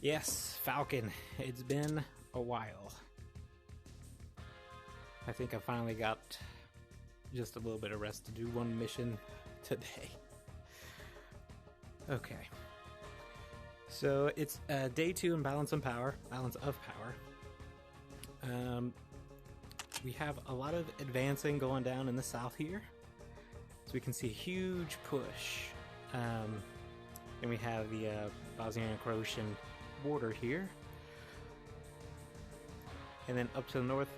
Yes, Falcon. It's been a while. I think I finally got just a little bit of rest to do one mission today. Okay. So it's day 2 in balance of power. We have a lot of advancing going down in the south here. So we can see a huge push. And we have the Bosnian-Croatian border here. And then up to the north,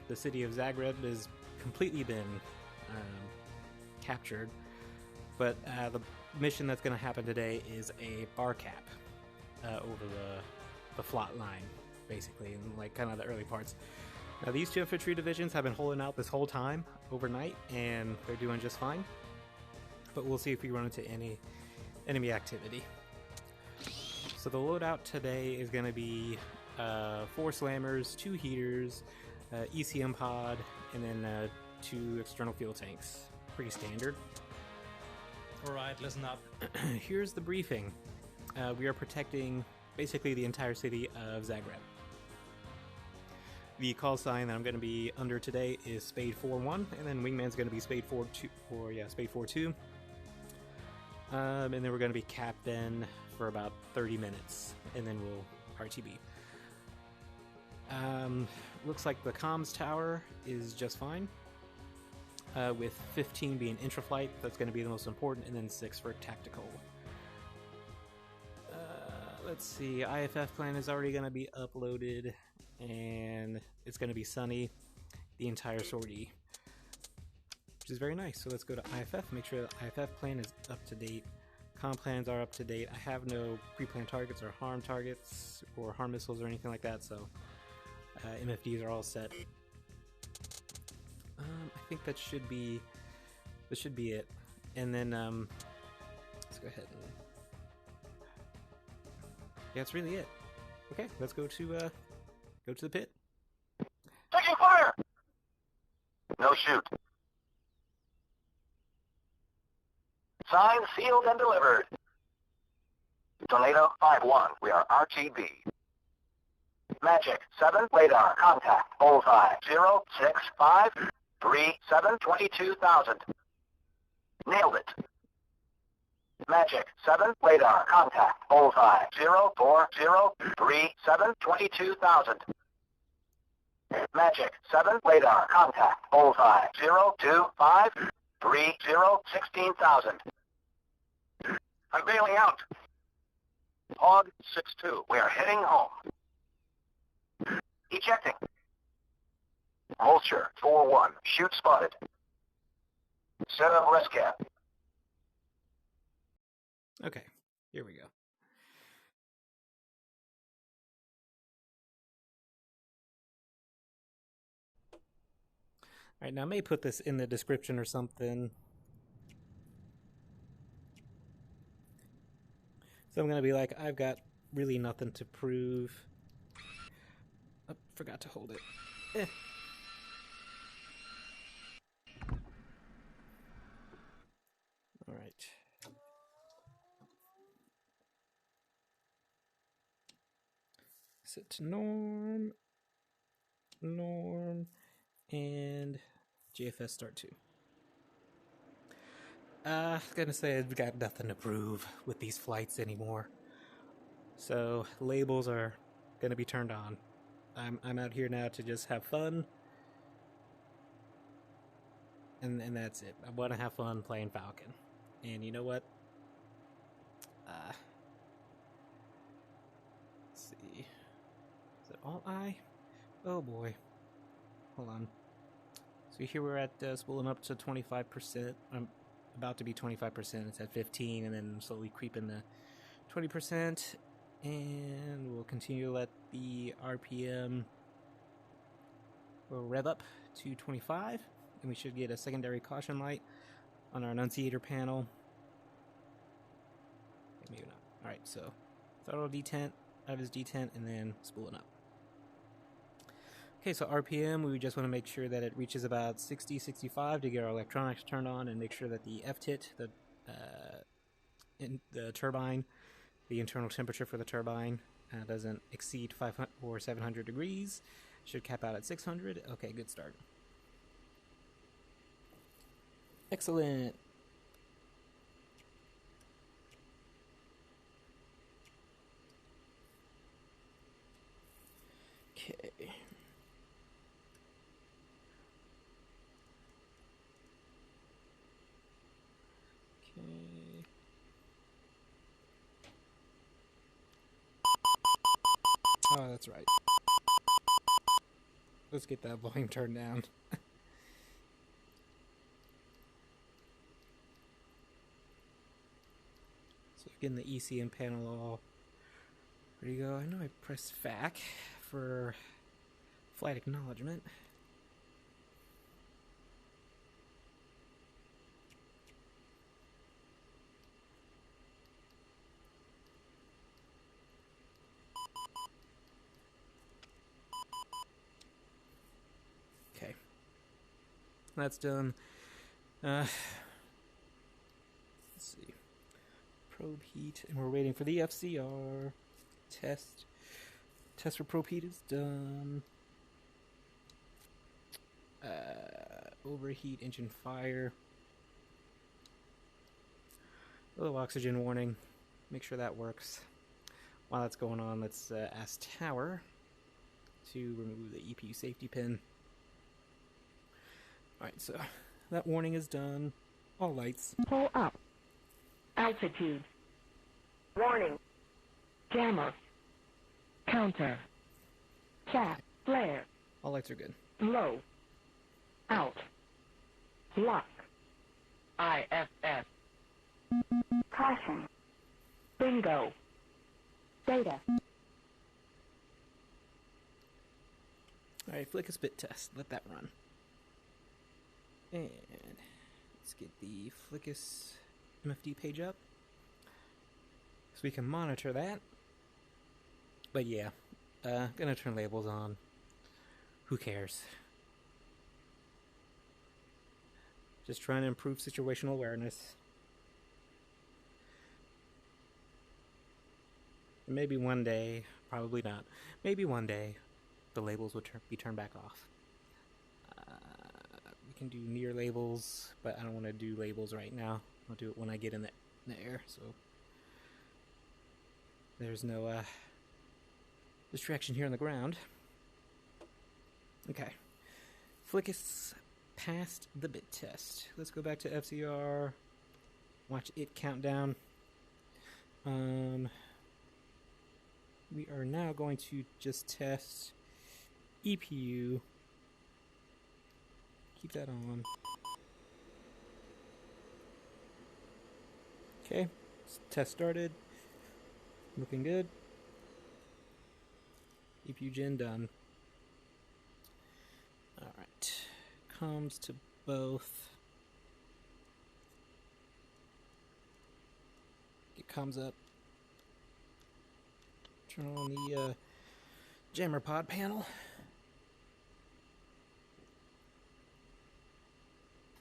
the city of Zagreb has completely been captured. But the mission that's going to happen today is a BARCAP over the Flot line, basically, in like kind of the early parts. Now these 2 infantry divisions have been holding out this whole time overnight, and they're doing just fine. But we'll see if we run into any enemy activity. So the loadout today is going to be 4 slammers, 2 heaters, ECM pod, and then 2 external fuel tanks. Pretty standard. Alright, listen up. Here's the briefing. We are protecting basically the entire city of Zagreb. The call sign that I'm going to be under today is Spade 4-1, and then Wingman's going to be Spade 4-2, Spade 4-2. And then we're going to be capped then for about 30 minutes, and then we'll RTB. Looks like the comms tower is just fine, with 15 being intraflight. That's going to be the most important, and then 6 for tactical. Let's see, IFF plan is already going to be uploaded, and it's going to be sunny the entire sortie, which is very nice. So let's go to IFF, make sure the IFF plan is up to date. Comm plans are up to date. I have no pre-planned targets or harm targets or harm missiles or anything like that, so MFDs are all set. I think that should be it. And then let's go ahead and that's really it. Okay, let's go to the pit. Taking fire! No shoot. Signed, sealed, and delivered. Tornado 5-1, we are RTB. Magic 7, radar, contact, bullseye, 065 37 22,000. Nailed it. Magic 7, radar, contact, bullseye, 040 37 22,000. Magic 7, radar, contact, bullseye, 025 30 16,000. I'm bailing out. Hog 6-2, we are heading home. Ejecting. Vulture 4-1, shoot spotted. Set up rest cap. Okay, here we go. Alright, now I may put this in the description or something. So I'm going to be like, I've got really nothing to prove. Oh, forgot to hold it. Alright. Set to norm, and JFS start 2. I was gonna say I've got nothing to prove with these flights anymore. So labels are gonna be turned on. I'm out here now to just have fun. And that's it. I wanna have fun playing Falcon. And you know what? Let's see. Is it all I? Oh boy. Hold on. So here we're at spooling up to 25%. I'm about to be 25%. It's at 15, and then slowly creeping to 20%. And we'll continue to let the RPM rev up to 25, and we should get a secondary caution light on our annunciator panel. Maybe not. All right, so throttle detent, have his detent, and then spooling up. Okay, so RPM, we just want to make sure that it reaches about 60, 65 to get our electronics turned on and make sure that the FTIT, the turbine, the internal temperature for the turbine doesn't exceed 500 or 700 degrees. Should cap out at 600. Okay, good start. Excellent. Okay. Oh, that's right. Let's get that volume turned down. So again, the ECM panel all ready to go. I know I pressed FAC for flight acknowledgement. Okay. That's done. Let's see. Probe heat, and we're waiting for the FCR. Test for probe heat is done. Overheat engine fire. Low oxygen warning. Make sure that works. While that's going on, let's ask Tower to remove the EPU safety pin. Alright, so that warning is done. All lights. Pull up. Altitude. Warning. Jammer. Counter. Chaff. Flare. All lights are good. Low. Out. Lock. IFF. Caution. Bingo. Data. Alright, flick a spit test. Let that run. And let's get the Flickus MFD page up so we can monitor that. But yeah, gonna turn labels on. Who cares? Just trying to improve situational awareness. Maybe one day, probably not. Maybe one day, the labels will be turned back off. We can do near labels, but I don't want to do labels right now. I'll do it when I get in the air, so there's no distraction here on the ground. Okay. Flickus passed the bit test. Let's go back to FCR. Watch it count down. We are now going to just test EPU. Keep that on. Okay, test started. Looking good. EPU gen done. Alright. Comms to both. Get comms up. Turn on the jammer pod panel.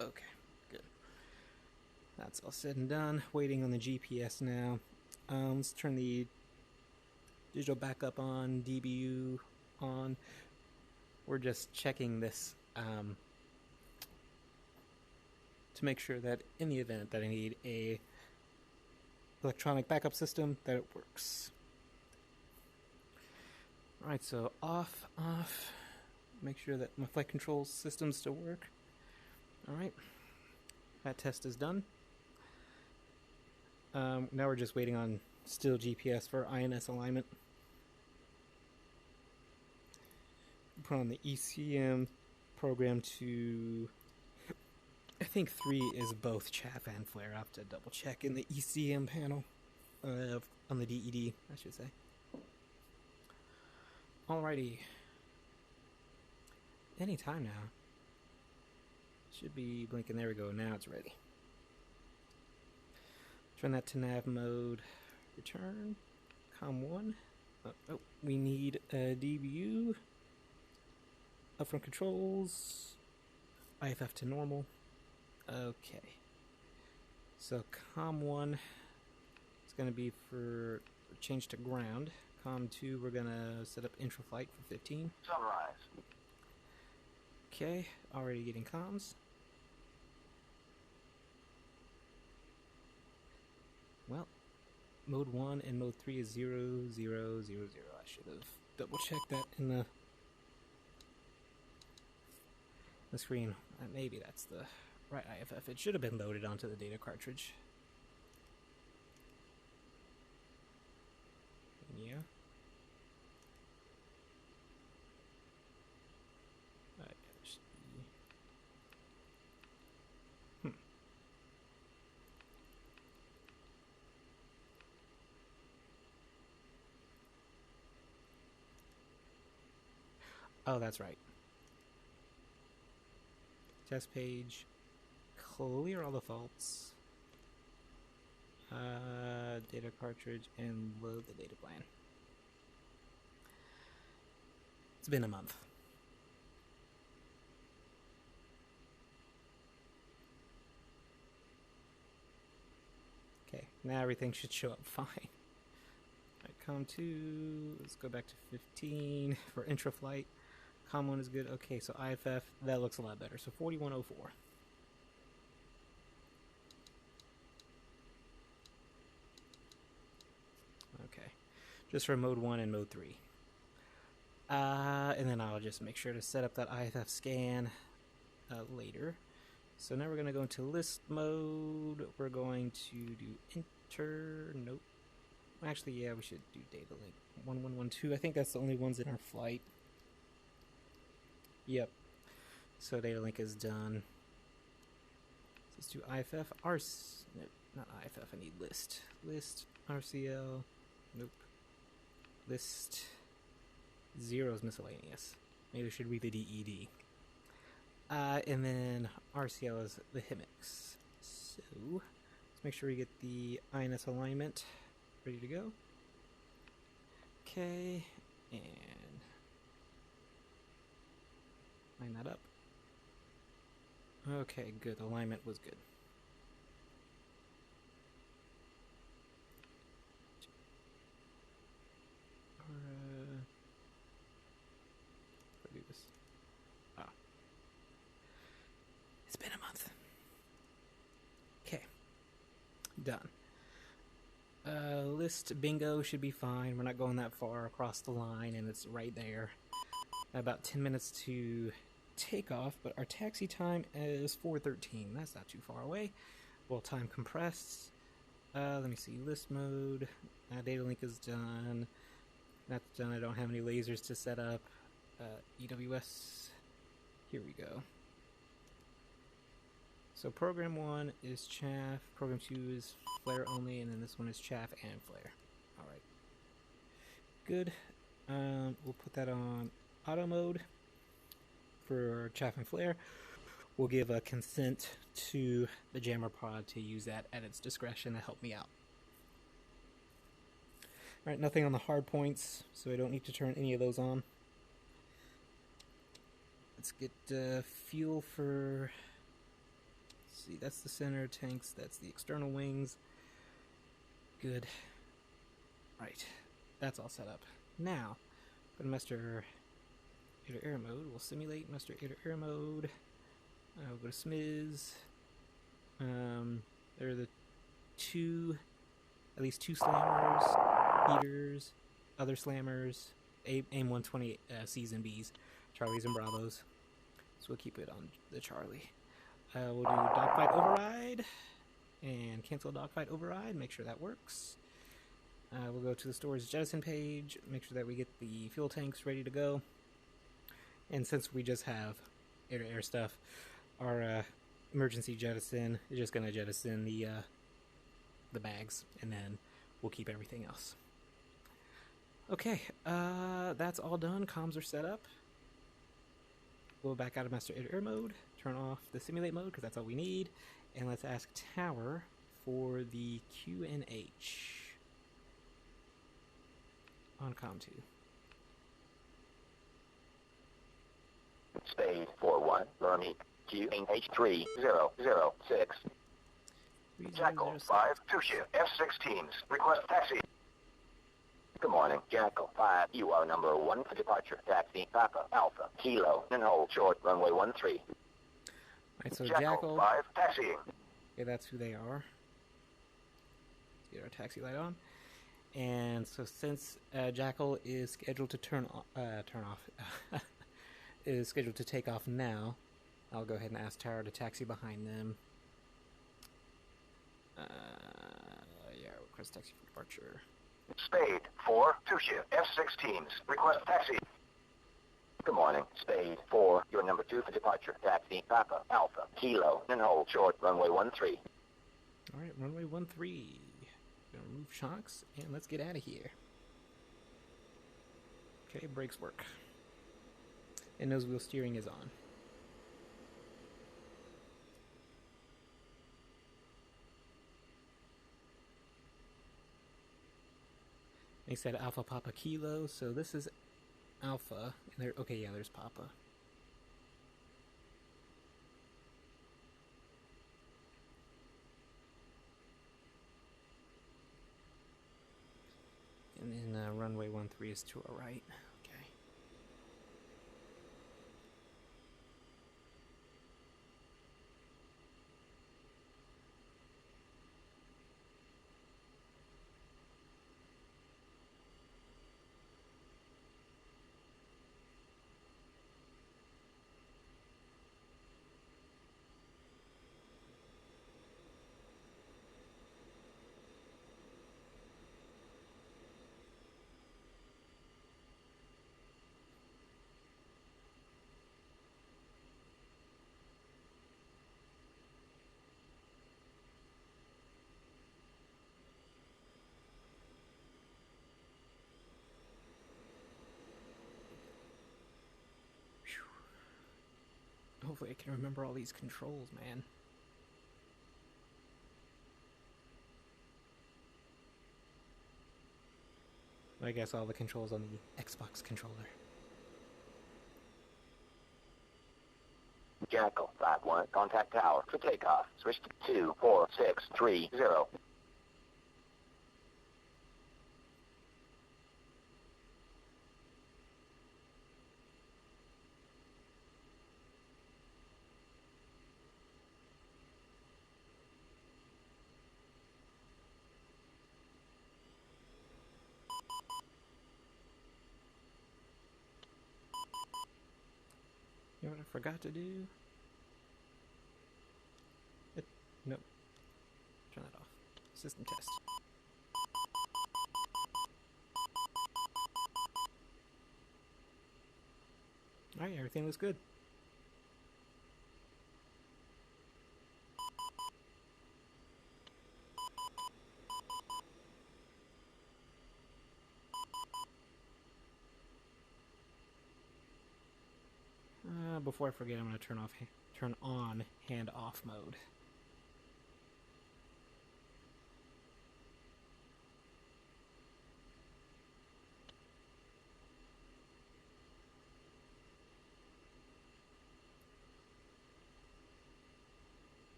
Okay, good. That's all said and done. Waiting on the GPS now. Let's turn the digital backup on, DBU on. We're just checking this to make sure that in the event that I need a electronic backup system, that it works. Alright, so off. Make sure that my flight control systems still work. Alright, that test is done. Now we're just waiting on still GPS for INS alignment. Put on the ECM program to, I think 3 is both chaff and flare. I have to double check in the ECM panel, on the DED, I should say. Alrighty. Anytime now. Should be blinking. There we go. Now it's ready. Turn that to nav mode. Return. COM1. Oh, we need a DBU. Upfront controls. IFF to normal. Okay. So COM1 is going to be for change to ground. Com 2, we're gonna set up intra-flight for 15. Sunrise. Okay, already getting comms. Well, mode 1 and mode 3 is 0, 0, 0, 0. I should have double-checked that in the screen. Maybe that's the right IFF. It should have been loaded onto the data cartridge. Yeah. Oh, that's right. Test page. Clear all the faults. Data cartridge and load the data plan. It's been a month. Okay, now everything should show up fine. Alright, COM 2, let's go back to 15 for intra-flight. COM 1 is good. Okay, so IFF, that looks a lot better. So 4104. Okay, just for mode 1 and mode 3. And then I'll just make sure to set up that IFF scan later. So now we're going to go into list mode. We're going to do enter. Nope. Actually, yeah, we should do data link 1112. I think that's the only ones in our flight. Yep. So data link is done. Let's do IFF. No, not IFF. I need list. List RCL. Nope. List 0 is miscellaneous. Maybe we should read the DED. And then RCL is the HIMIX. So let's make sure we get the INS alignment ready to go. Okay, and line that up. Okay, good. Alignment was good. Do this. It's been a month. Okay, done. List bingo should be fine. We're not going that far across the line, and it's right there. About 10 minutes to takeoff, but our taxi time is 4:13. That's not too far away. Well, time compressed. Let me see. List mode. Data link is done. That's done. I don't have any lasers to set up. EWS. Here we go. So program 1 is chaff, program 2 is flare only, and then this one is chaff and flare. Alright. Good. We'll put that on auto mode for chaff and flare. We'll give a consent to the jammer pod to use that at its discretion to help me out. Alright, nothing on the hard points, so I don't need to turn any of those on. Let's get fuel for... See, that's the center tanks, that's the external wings. Good. Right, that's all set up. Now, go to master air mode. We'll simulate master air mode. We'll go to SMIS. There are the at least two slammers, heaters, other slammers, AIM 120 C's and B's, Charlies and Bravos. So we'll keep it on the Charlie. We'll do dogfight override and cancel dogfight override, make sure that works. We'll go to the storage jettison page, make sure that we get the fuel tanks ready to go. And since we just have air-to-air stuff, our emergency jettison is just going to jettison the bags, and then we'll keep everything else. Okay, that's all done. Comms are set up. Go back out of master air mode, turn off the simulate mode because that's all we need, and let's ask tower for the QNH on COM 2. Spade 41, Vermi, QNH 3006. Jackal 5, 2 ship, F-16s, request taxi. Good morning, Jackal 5. You are number 1 for departure. Taxi Papa Alpha Kilo and hold short runway 13. Alright, so Jackal Jackal. 5 taxiing. Okay, that's who they are. Let's get our taxi light on. And so since Jackal is scheduled to turn off, is scheduled to take off now, I'll go ahead and ask Tower to taxi behind them. Yeah, request taxi for departure. Spade 4 2-shift F-16s. Request taxi. Good morning, Spade 4. You're number 2 for departure. Taxi Papa Alpha Kilo and hold short runway 13. Alright, runway 13. Gonna remove shocks and let's get out of here. Okay, brakes work. And nose wheel steering is on. They said Alpha Papa Kilo, so this is Alpha. And there, okay, yeah, there's Papa. And then runway 13 is to our right. Okay. Hopefully I can remember all these controls, man. I guess all the controls on the Xbox controller. Jackal 5-1. Contact tower for takeoff. Switch to 24630. You know what I forgot to do? Nope. Turn that off. System test. Alright, everything looks good. Before I forget, I'm going to turn on hand-off mode.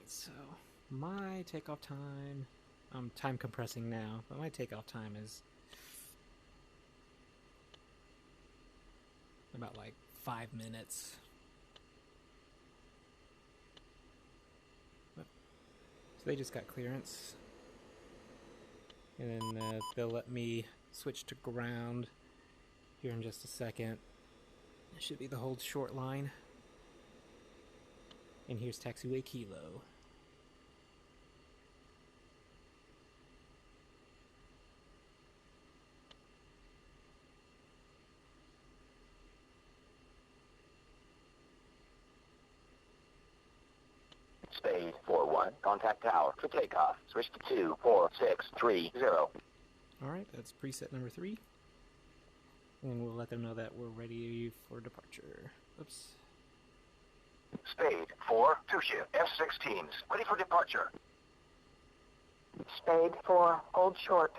So, my takeoff time, I'm time compressing now, but my takeoff time is about like 5 minutes. So they just got clearance. And then they'll let me switch to ground here in just a second. It should be the hold short line. And here's taxiway Kilo. Spade 4-1. Contact tower for takeoff. Switch to 24630. Alright, that's preset number 3. And we'll let them know that we're ready for departure. Oops. Spade 4 2-shift F-16s. Ready for departure. Spade 4, hold short.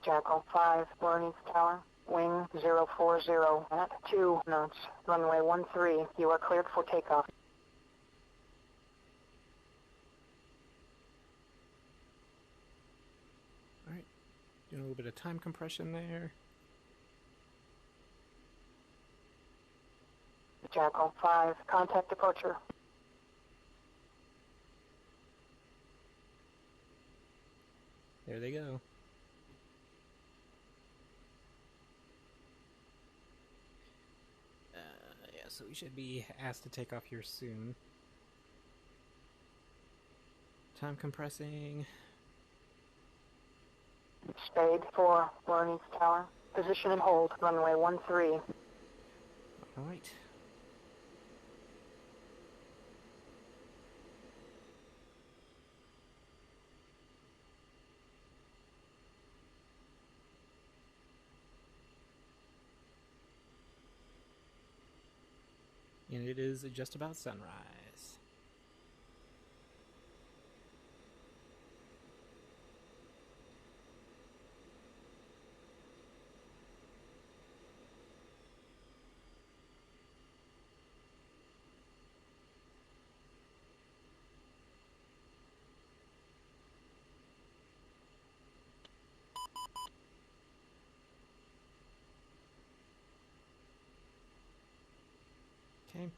Jackal 5, Barney's Tower. Wing 040 at 2 knots. Runway 13. You are cleared for takeoff. Alright, doing a little bit of time compression there. Jackal 5, contact departure. There they go. Yeah, so we should be asked to take off here soon. Time compressing. Spade 4, Barney's Tower. Position and hold. Runway 13. Alright. And it is just about sunrise. Okay,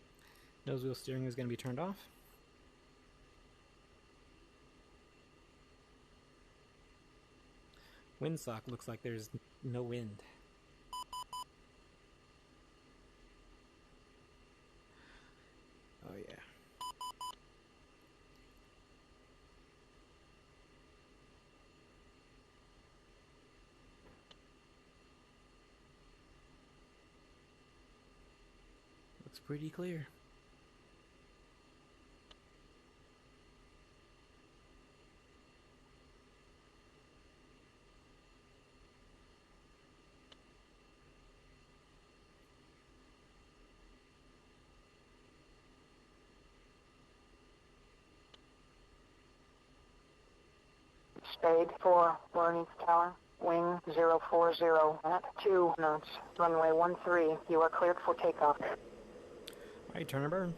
nose wheel steering is going to be turned off. Windsock looks like there's no wind. Oh yeah. Looks pretty clear. Spade 4, Barney's Tower. Wing 040 at 2 knots. Runway 13. You are cleared for takeoff. Alright, turn and burn.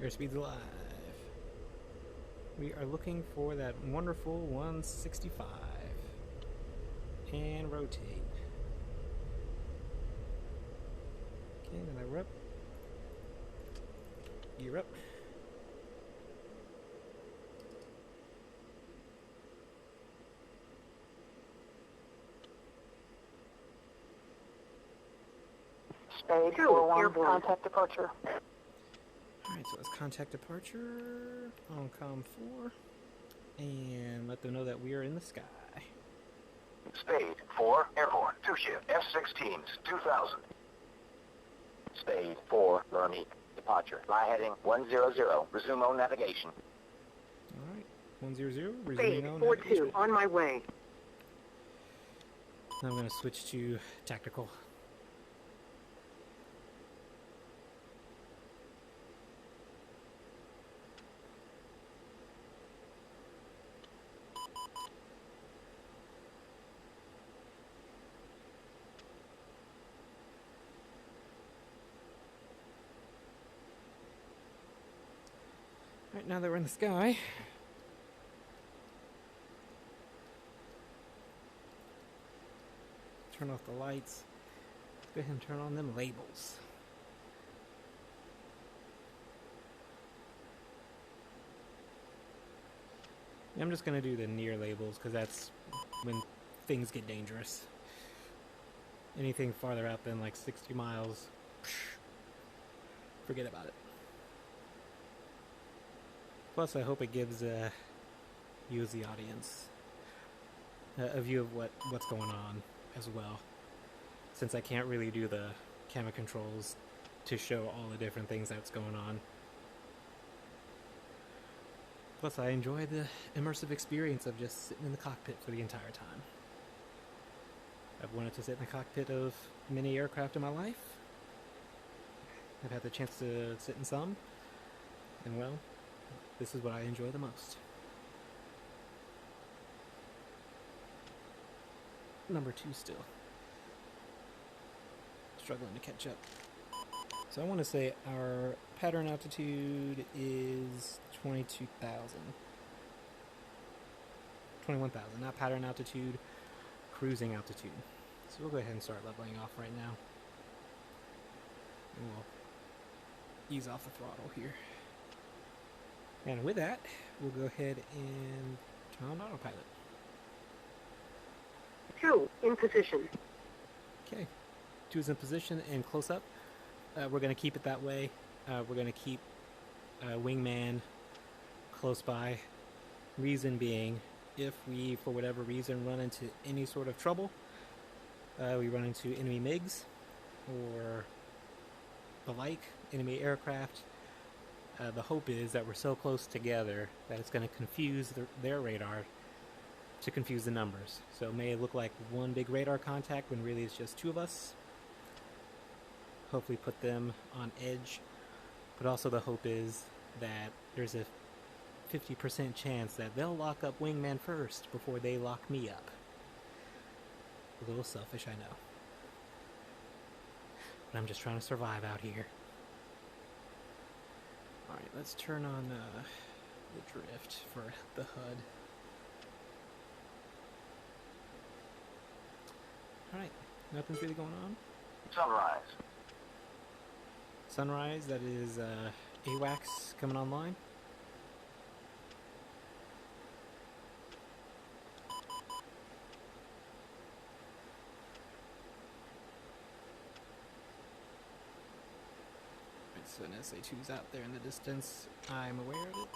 Airspeed's alive. We are looking for that wonderful 165. And rotate. Okay, then we're up. Gear up. Spade 4-1, contact departure. Alright, so it's contact departure on COM 4. And let them know that we are in the sky. Spade 4, airborne, 2 ship, F-16s, 2000. Spade 4, Veronique, departure. Fly heading 100, resume on navigation. Alright, 100, resuming Spade on 4-2, navigation. on my way. Now I'm going to switch to tactical. Right, now that we're in the sky, turn off the lights. Let's go ahead and turn on them labels. I'm just going to do the near labels because that's when things get dangerous. Anything farther out than like 60 miles, forget about it. Plus, I hope it gives you as the audience a view of what's going on as well, since I can't really do the camera controls to show all the different things that's going on. Plus, I enjoy the immersive experience of just sitting in the cockpit for the entire time. I've wanted to sit in the cockpit of many aircraft in my life. I've had the chance to sit in some, and well, this is what I enjoy the most. number 2 still. Struggling to catch up. So I want to say our pattern altitude is 22,000. 21,000, not pattern altitude, cruising altitude. So we'll go ahead and start leveling off right now. And we'll ease off the throttle here. And with that, we'll go ahead and turn on autopilot. 2 in position. Okay, 2 is in position and close up. We're going to keep it that way. We're going to keep wingman close by. Reason being, if we, for whatever reason, run into any sort of trouble, we run into enemy MiGs or the like, enemy aircraft, the hope is that we're so close together that it's going to confuse their radar to confuse the numbers. So it may look like one big radar contact when really it's just 2 of us. Hopefully put them on edge. But also the hope is that there's a 50% chance that they'll lock up wingman first before they lock me up. A little selfish, I know. But I'm just trying to survive out here. Alright, let's turn on the drift for the HUD. Alright, nothing's really going on. Sunrise. Sunrise, that is AWACS coming online. So an SA2's out there in the distance. I'm aware of it.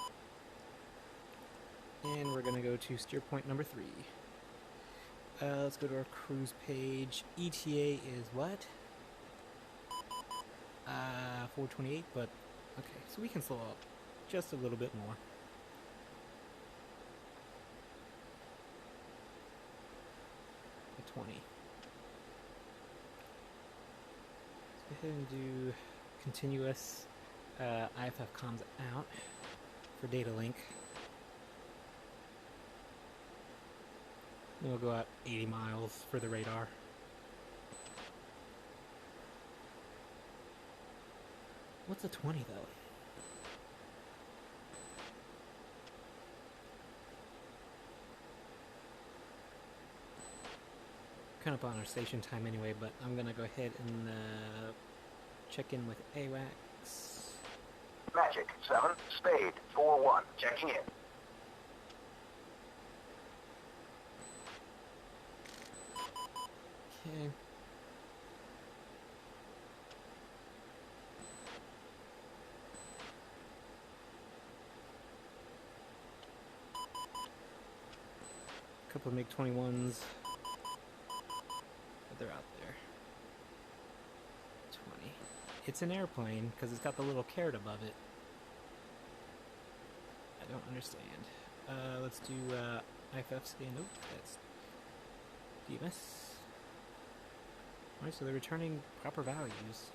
And we're going to go to steer point number 3. Let's go to our cruise page. ETA is what? 428, but okay, so we can slow up just a little bit more. At 20. Let's go ahead and do continuous IFF comms out for data link. Then we'll go out 80 miles for the radar. What's a 20 though? Kind of on our station time anyway, but I'm gonna go ahead and check in with AWACS. Magic 7, Spade 4-1, checking in. Okay. Couple of MiG-21s, but they're out there. 20. It's an airplane because it's got the little carrot above it. I don't understand. Let's do IFF scan. Nope, that's DMS. Alright, so they're returning proper values.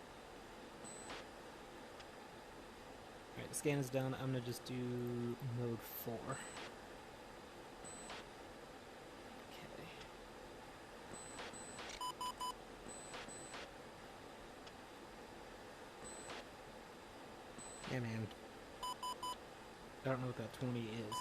Alright, the scan is done. I'm gonna just do mode 4. Yeah, man. I don't know what that 20 is.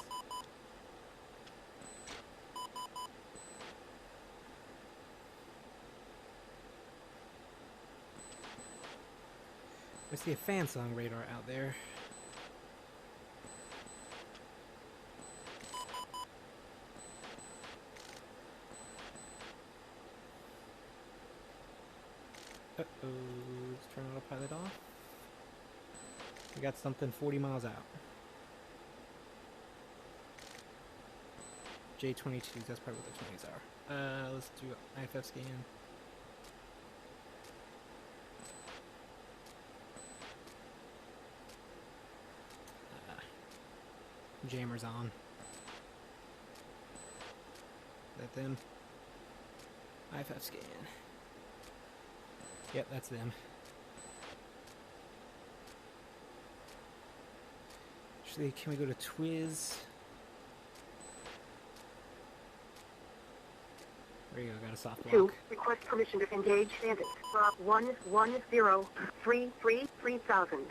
I see a fan song radar out there. Uh-oh, let's turn autopilot off. We got something 40 miles out. J22s, that's probably what the 20s are. Let's do IFF scan. Jammers on. Is that them? IFF scan. Yep, that's them. Actually, can we go to Twiz? There you go, got a soft 2. lock. Request permission to engage Bandits. Rob 110-333,000.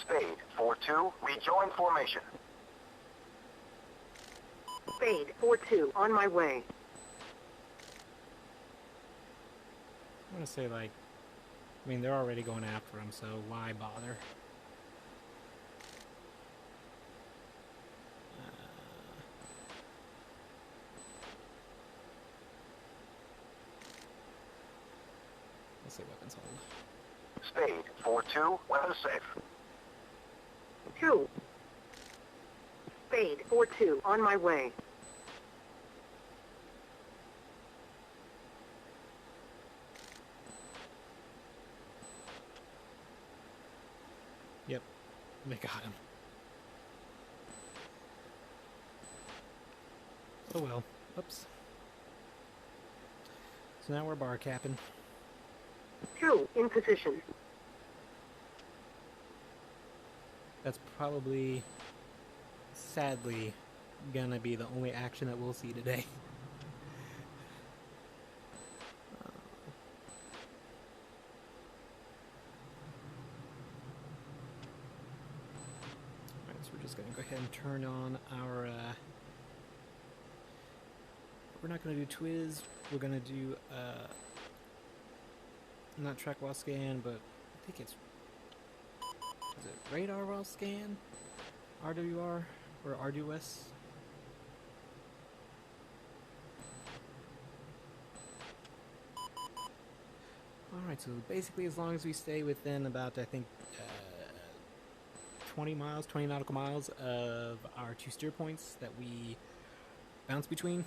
Spade 4-2, rejoin formation. Spade 4-2, on my way. I'm gonna say, like, I mean, they're already going after him, so why bother? Let's say weapons hold. Spade 4-2, weapons safe. 2. Spade 4-2, on my way. Yep, they got him. Oh well. Oops. So now we're bar capping. 2, in position. That's probably, sadly, gonna be the only action that we'll see today. Alright, so we're just gonna go ahead and turn on our, we're not gonna do Twiz, we're gonna do, not track while scan, but I think it's, is it radar while scan? RWR? Or RDUS? Alright, so basically as long as we stay within about, I think, 20 miles, 20 nautical miles of our 2 steer points that we bounce between,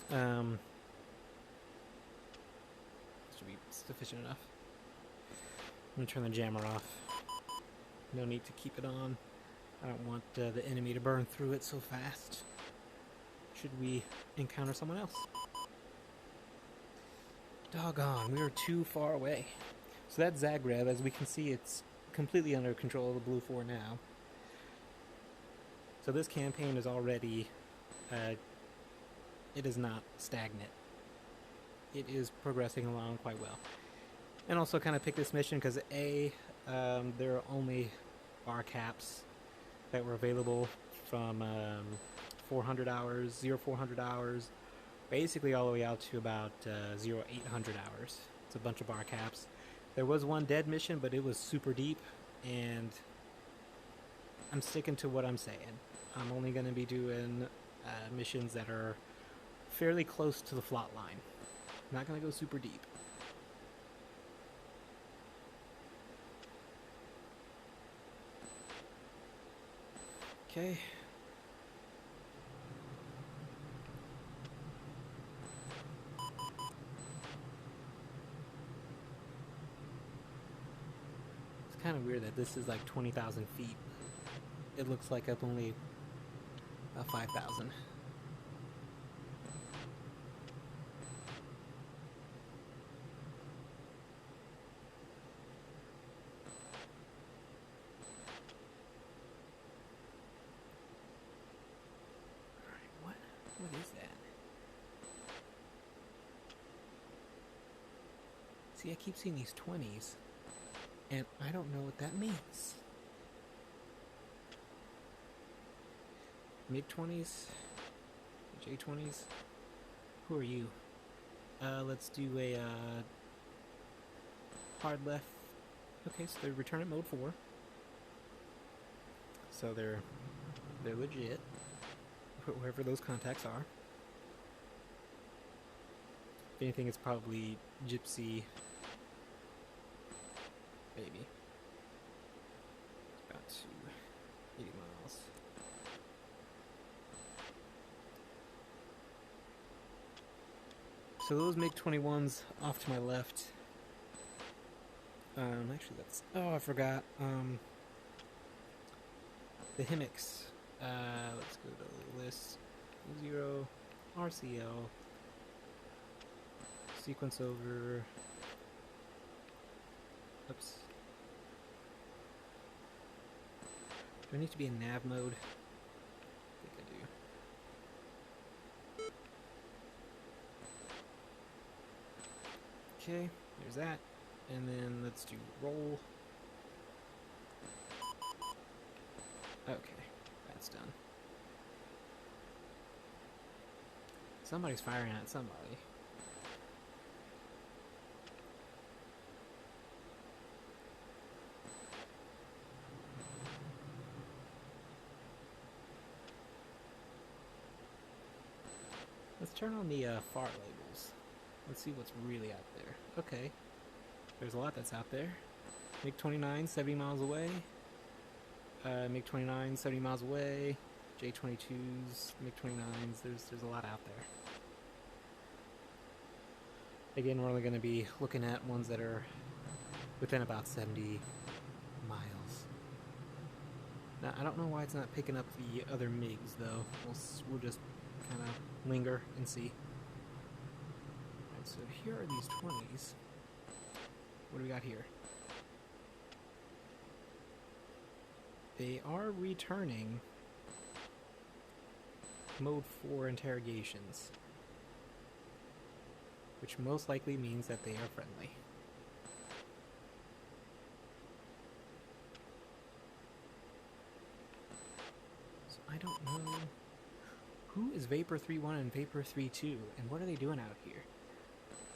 should be sufficient enough. I'm gonna turn the jammer off. No need to keep it on. I don't want the enemy to burn through it so fast. Should we encounter someone else? Doggone, we are too far away. So that's Zagreb. As we can see, it's completely under control of the Blue 4 now. So this campaign is already, it is not stagnant. It is progressing along quite well. And also kind of pick this mission because A, there are only BARCAPs that were available from 400 hours, 0400 hours, basically all the way out to about 0800 hours. It's a bunch of BARCAPs. There was one dead mission, but it was super deep, and I'm sticking to what I'm saying. I'm only going to be doing missions that are fairly close to the flot line. Not going to go super deep. Okay. It's kind of weird that this is like 20,000 feet. It looks like it's only 5,000. What is that? See, I keep seeing these 20s, and I don't know what that means. MiG 20s? J 20s? Who are you? Let's do a hard left. Okay, so they return at mode 4. So they're legit. Whoever those contacts are. If anything, it's probably Gypsy. Maybe. About 80 miles. So those MiG-21s off to my left. Actually that's... Oh, I forgot. The HIMIX. Let's go to the list. 0 RCL. Sequence over. Oops. Do I need to be in nav mode? I think Okay, there's that. And then let's do roll. Okay, that's done. Somebody's firing at somebody. Let's turn on the fart labels. Let's see what's really out there. Okay. There's a lot that's out there. MiG-29, 70 miles away. MiG-29, 70 miles away. J-22s, MiG-29s. There's a lot out there. Again, we're only going to be looking at ones that are within about 70 miles. Now, I don't know why it's not picking up the other MiGs, though. We'll just kind of linger and see. Alright, so here are these 20s. What do we got here? They are returning Mode 4 interrogations, which most likely means that they are friendly. So I don't know who is Vapor 3-1 and Vapor 3-2, and what are they doing out here?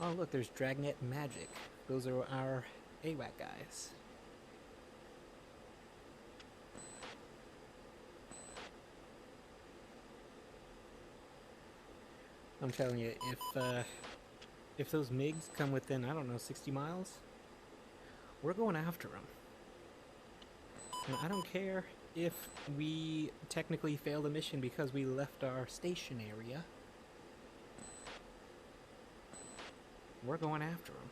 Oh look, there's Dragnet Magic. Those are our AWAC guys. I'm telling you, if those MiGs come within, I don't know, 60 miles, we're going after them. And I don't care if we technically failed a mission because we left our station area. We're going after them.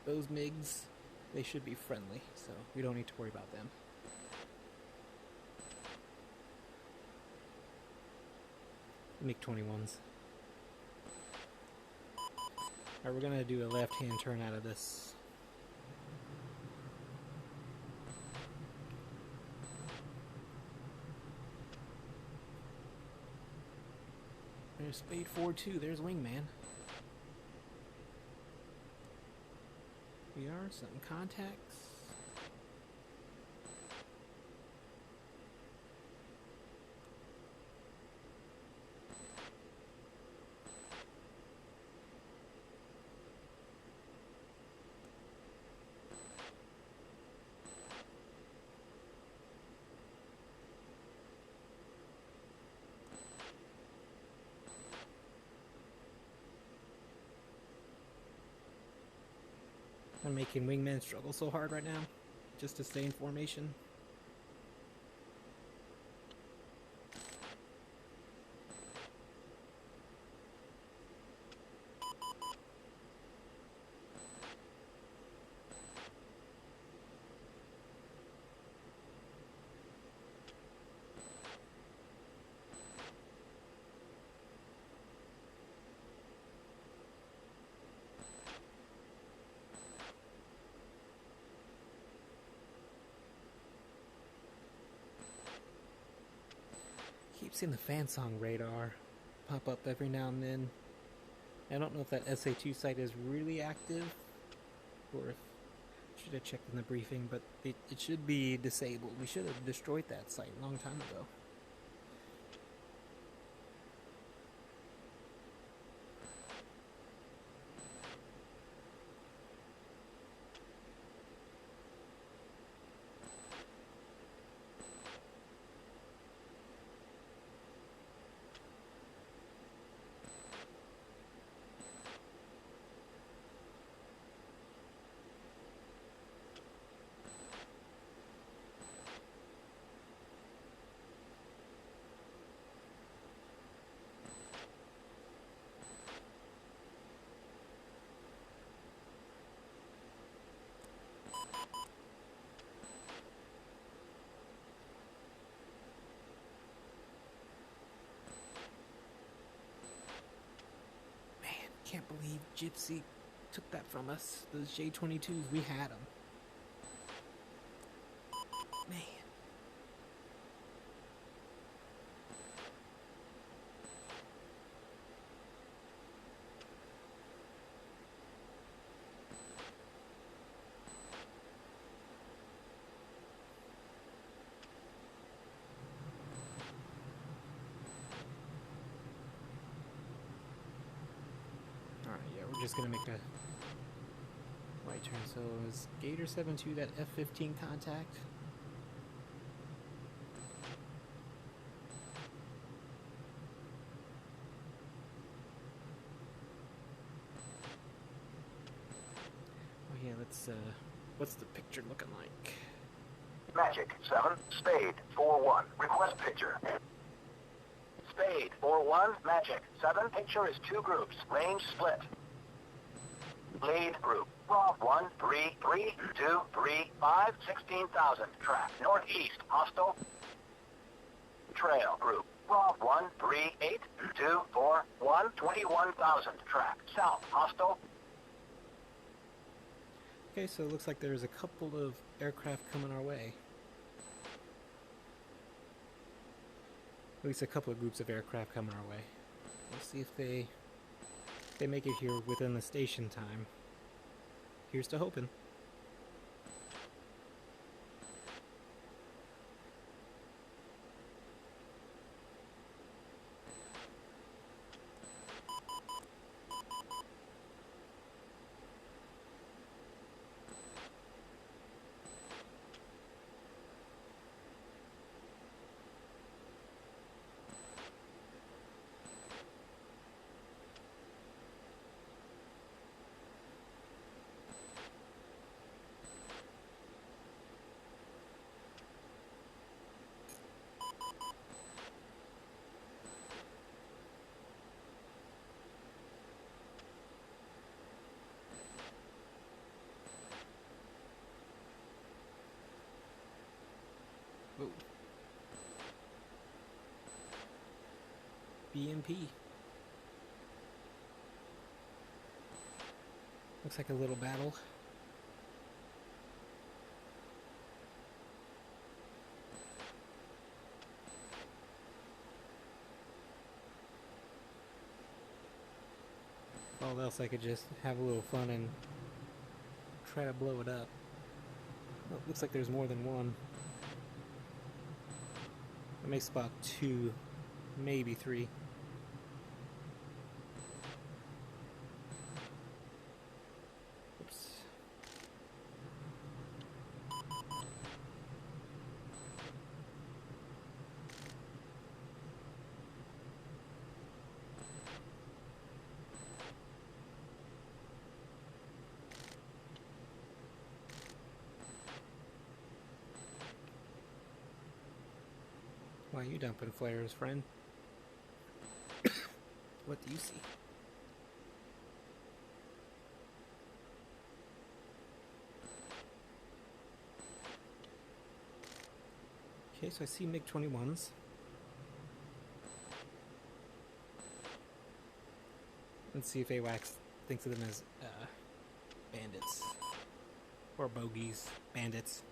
Those MiGs, they should be friendly, so we don't need to worry about them. MiG-21s. Alright, we're gonna do a left-hand turn out of this. There's Spade 4-2, there's Wingman. We are some contacts. I'm making Wingman struggle so hard right now, just to stay in formation. Keep seeing the fan song radar pop up every now and then. I don't know if that SA2 site is really active, or if should have checked in the briefing, but it should be disabled. We should have destroyed that site a long time ago. believe Gypsy took that from us. Those J-22s, we had them. Man. We're just gonna make a right turn. So is Gator 7-2 that F-15 contact? Oh yeah, let's what's the picture looking like? Magic 7, Spade 4-1. Request picture. Spade 4-1, Magic 7. Picture is 2 groups. Range split. Lead group. Raw 1, 3, 3, 2, 3, 5, 16,000. Track. Northeast. Hostile. Trail group. Raw 1, 3, 8, 2, 4, 1, 21,000. Track. South. Hostile. Okay, so it looks like there's a couple of aircraft coming our way. At least a couple of groups of aircraft coming our way. We'll see if they make it here within the station time. Here's to hoping. Whoa. BMP. Looks like a little battle. All else I could just have a little fun and try to blow it up. Oh, looks like there's more than one. I may spot 2, maybe 3. Oops. Why are you dumping flares, friend? What do you see? Okay, so I see MiG-21s. Let's see if AWACS thinks of them as bandits. Or bogeys. Bandits.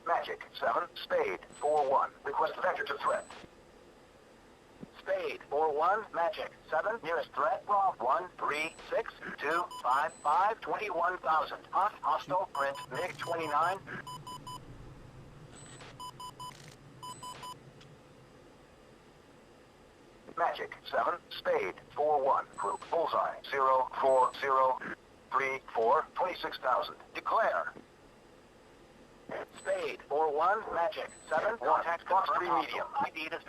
Magic 7, Spade 4-1. Request vector to threat. Spade 4-1, Magic 7. Nearest threat. Raw 1, 3, 6, 2, 5, 5, 21,000. Hot. Hostile. Print. MiG-29. Magic 7, Spade 4-1. Group. Bullseye 0, 4, 0, 3, 4, 26,000. Declare. Spade 4-1, Magic 7, contact Fox 3 medium. ID is...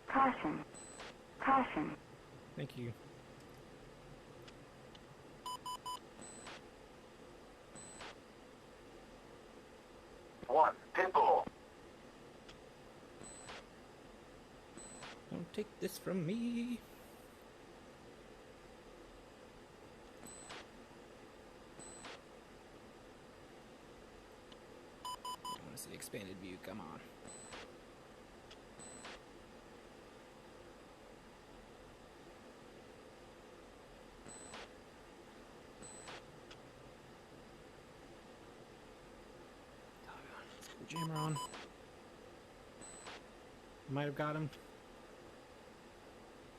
Caution. Caution. Thank you. One, Pitbull. Don't take this from me. I want to see expanded view, come on. Jammer on. Might have got him.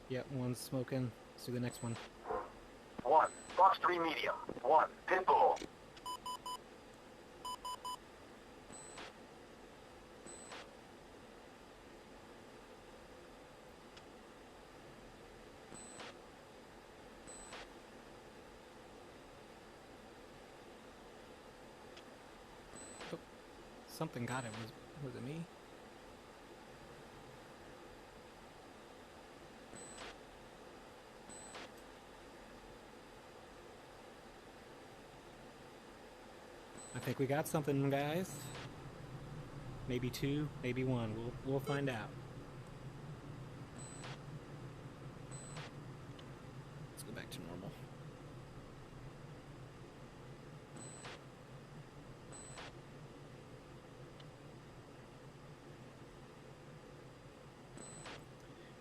Yep, one's smoking. Let's do the next one. 1, Fox 3 medium. 1, Pitbull. Oh, something got it. Was it me? I think we got something, guys. Maybe 2, maybe 1. We'll find out. Let's go back to normal.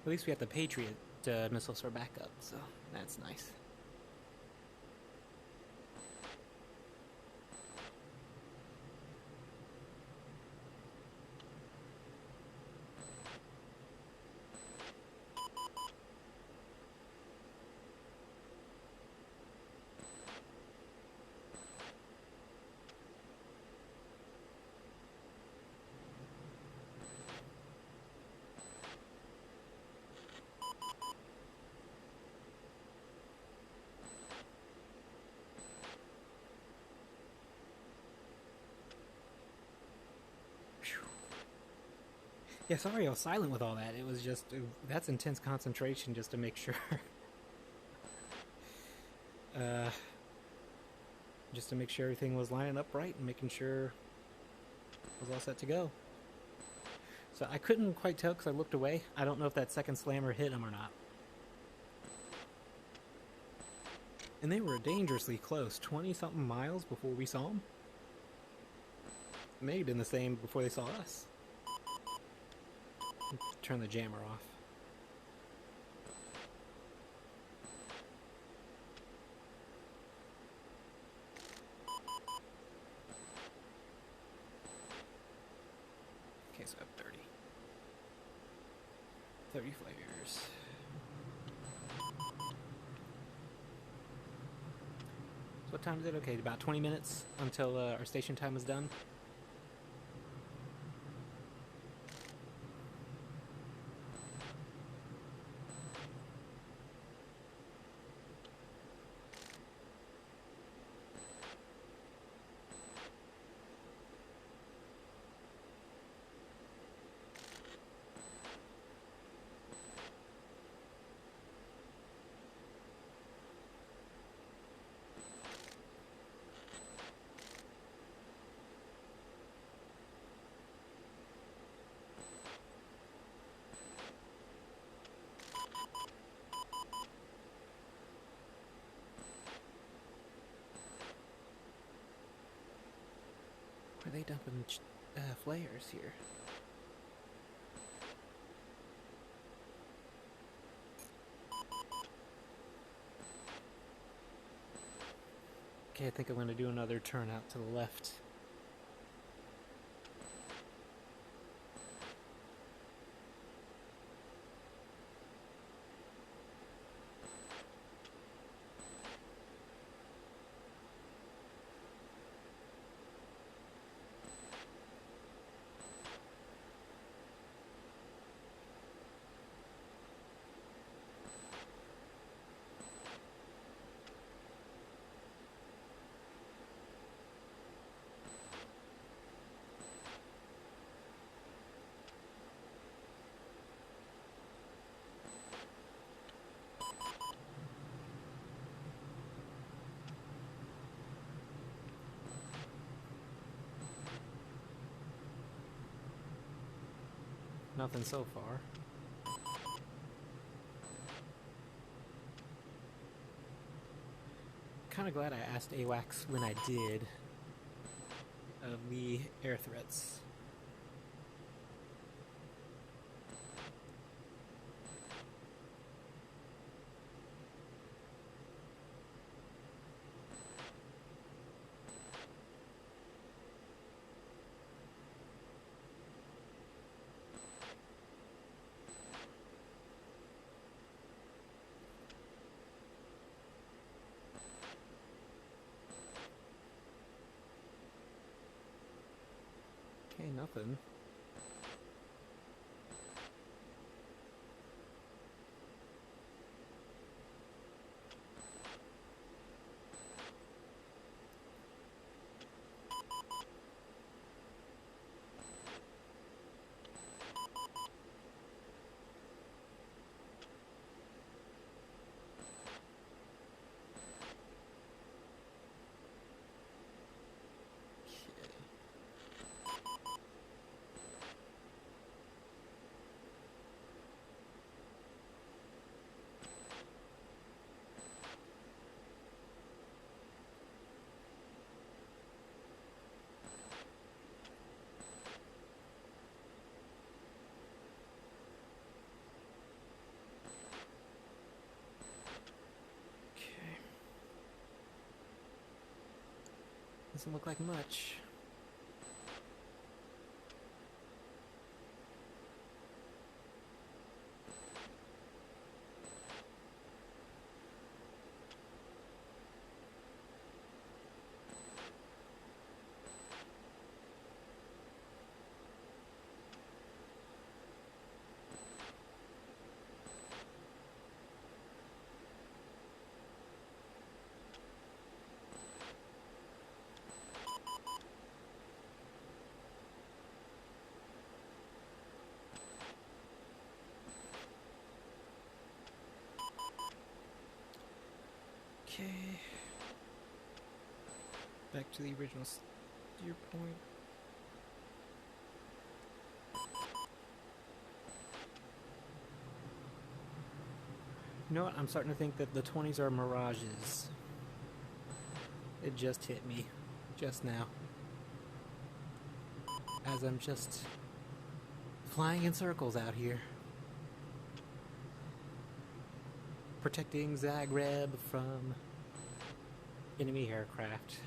At least we have the Patriot missiles for backup, so that's nice. Yeah, sorry I was silent with all that. It was just, that's intense concentration just to make sure. Just to make sure everything was lining up right and making sure it was all set to go. So I couldn't quite tell because I looked away. I don't know if that second slammer hit him or not. And they were dangerously close, 20-something miles before we saw them. It may have been the same before they saw us. Turn the jammer off. Okay, so I have 30. 30 flares. So what time is it? Okay, about 20 minutes until our station time is done. Why are they dumping flares here? Okay, I think I'm going to do another turn out to the left. Nothing so far. Kind of glad I asked AWACS when I did of the air threats. Okay, nothing. Doesn't look like much. Okay. Back to the original steer point. You know what? I'm starting to think that the 20s are mirages. It just hit me. Just now. As I'm just flying in circles out here. Protecting Zagreb from enemy aircraft.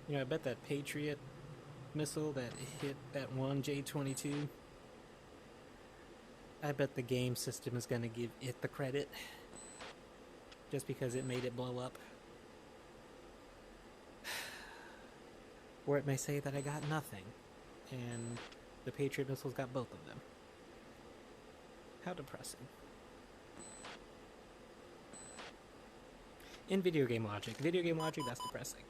You know, I bet that Patriot missile that hit that one J-22, I bet the game system is going to give it the credit. Just because it made it blow up. Or it may say that I got nothing, and the Patriot missiles got both of them. How depressing. In video game logic, that's depressing.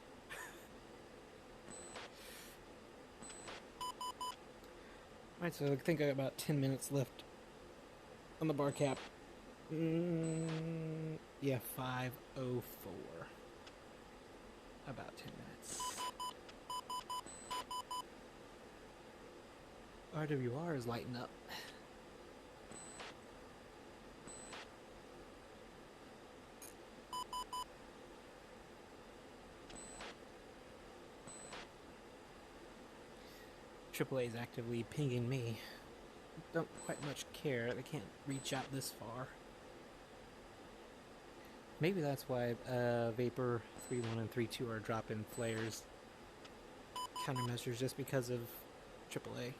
Alright, so I think I got about 10 minutes left on the BARCAP. Yeah, 5:04. About 10 minutes. RWR is lighting up. AAA is actively pinging me. Don't quite much care. They can't reach out this far. Maybe that's why Vapor 3.1 and 3.2 are dropping flares countermeasures, just because of AAA.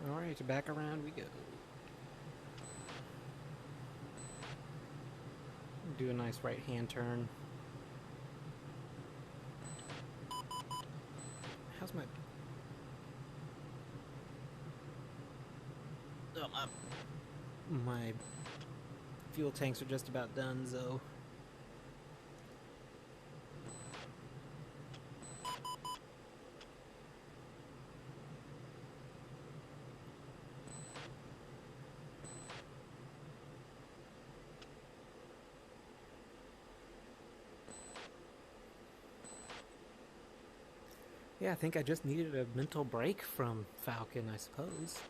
Alright, back around we go. Do a nice right hand turn. How's my... Oh, my fuel tanks are just about done, so... Yeah, I think I just needed a mental break from Falcon, I suppose.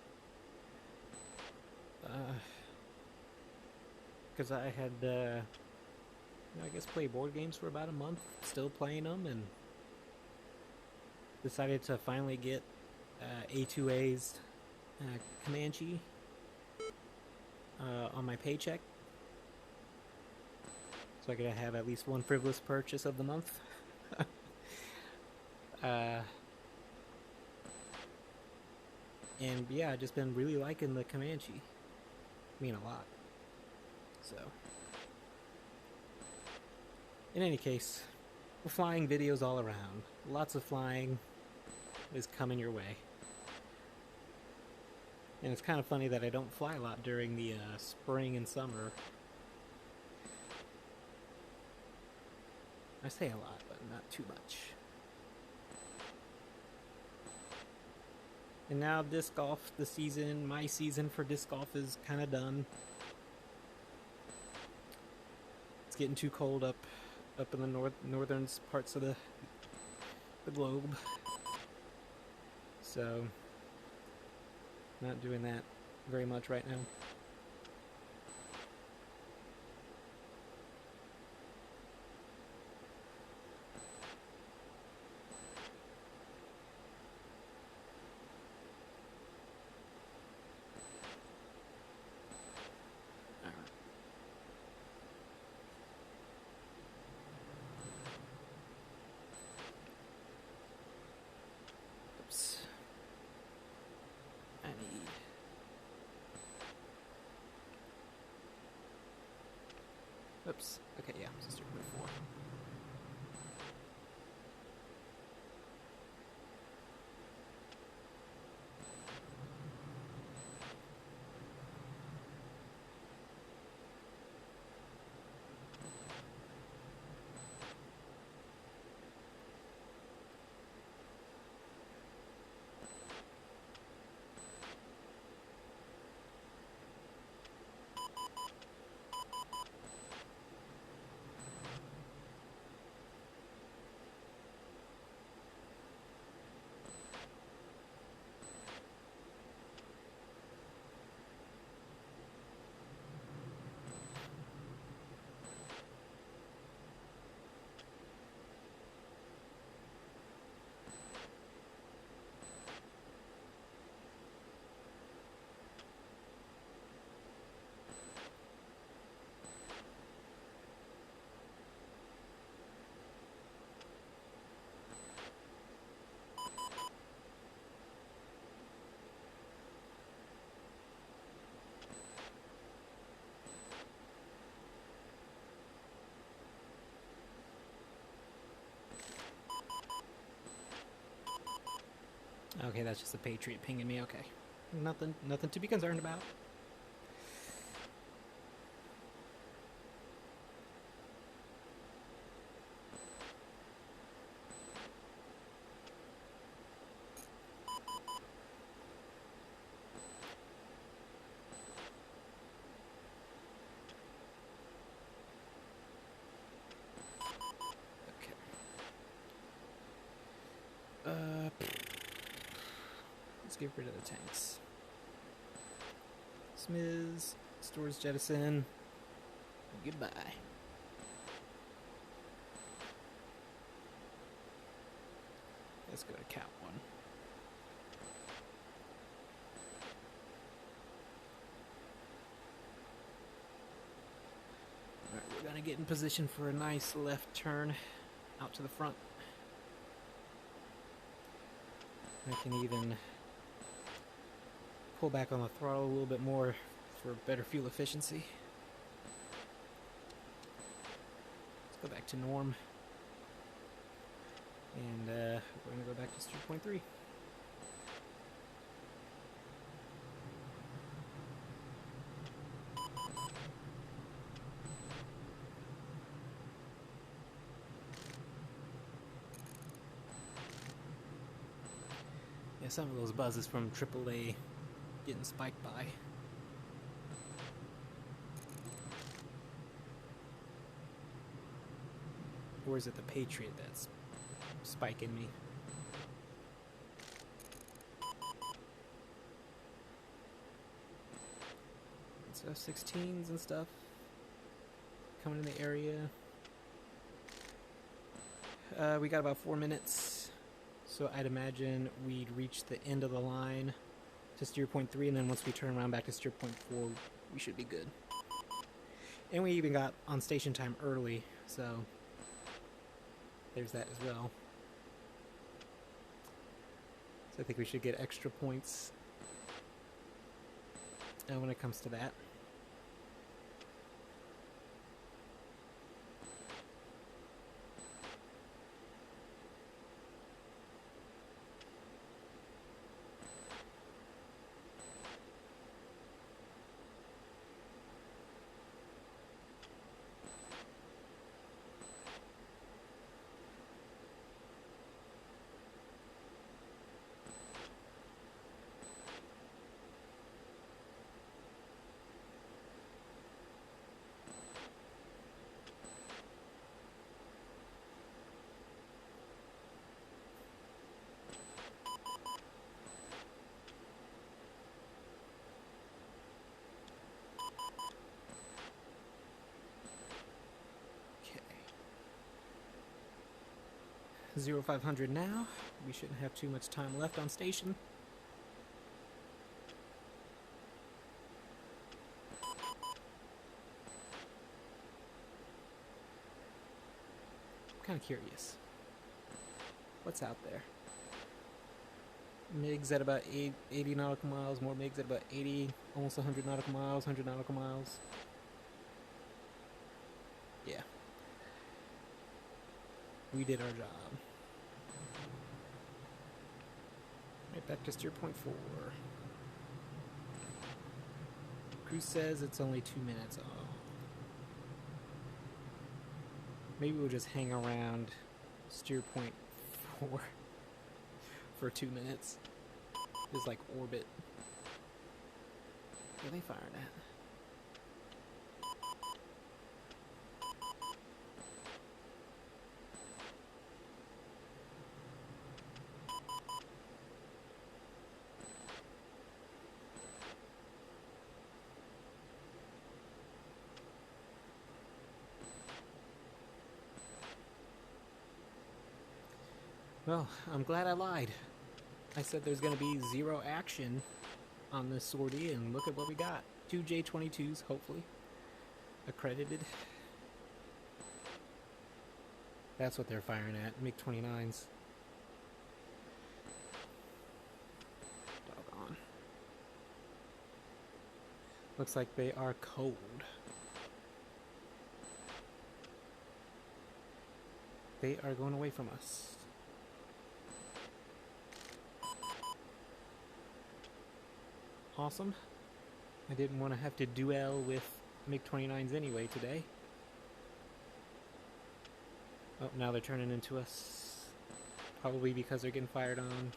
Because I had, I guess, played board games for about a month, still playing them, and decided to finally get A2A's Comanche on my paycheck, so I could have at least one frivolous purchase of the month. And yeah, I've just been really liking the Comanche. I mean, a lot. So, in any case, we're flying videos all around. Lots of flying is coming your way. And it's kind of funny that I don't fly a lot during the spring and summer. I say a lot, but not too much. And now disc golf, my season for disc golf is kind of done. It's getting too cold up in the northern parts of the globe. So, not doing that very much right now. Oops. Okay, yeah, sister move 4. Okay, that's just a Patriot pinging me. Okay, nothing to be concerned about. Let's get rid of the tanks. Smiz, stores jettison. Goodbye. Let's go to Cat 1. Alright, we're gonna get in position for a nice left turn out to the front. I can even pull back on the throttle a little bit more for better fuel efficiency. Let's go back to norm. And we're going to go back to 3.3. Yeah, some of those buzzes from AAA getting spiked by. Or is it the Patriot that's spiking me? So F-16s and stuff coming in the area. We got about 4 minutes, so I'd imagine we'd reach the end of the line to steer point 3, and then once we turn around back to steer point 4, we should be good. And we even got on station time early, so there's that as well. So I think we should get extra points when it comes to that. Okay. 0500 now. We shouldn't have too much time left on station. I'm kind of curious. What's out there? MiGs at about 80 nautical miles, more MiGs at about 80, almost 100 nautical miles, 100 nautical miles. Yeah. We did our job. Right back to steer point 4. Cruise says it's only 2 minutes. Oh. Maybe we'll just hang around steer point 4 for 2 minutes. Just like orbit. Where are they firing at? Well, I'm glad I lied. I said there's going to be 0 action on this sortie, and look at what we got. 2 J-22s, hopefully. Accredited. That's what they're firing at, MiG-29s. Doggone. Looks like they are cold. They are going away from us. Awesome. I didn't want to have to duel with MiG-29s anyway today. Oh, now they're turning into us. Probably because they're getting fired on.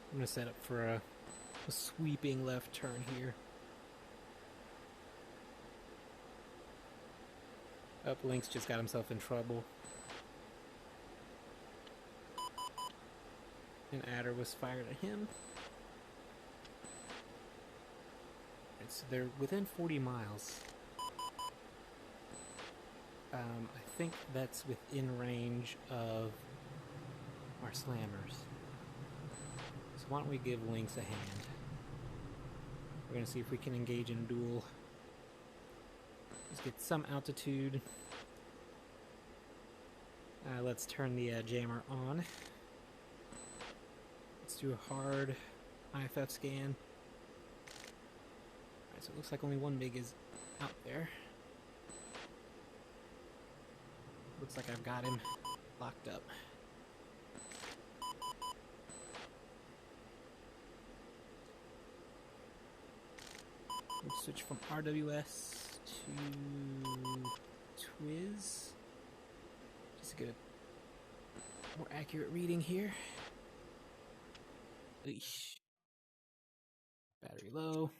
I'm going to set up for a sweeping left turn here. Up, Lynx just got himself in trouble. An adder was fired at him. Right, so they're within 40 miles. I think that's within range of our slammers. So why don't we give Lynx a hand? We're going to see if we can engage in a duel. Let's get some altitude. Let's turn the jammer on. Let's do a hard IFF scan. Alright, so it looks like only one MiG is out there. Looks like I've got him locked up. We'll switch from RWS to Twiz. Just to get a more accurate reading here. Eesh. Battery low.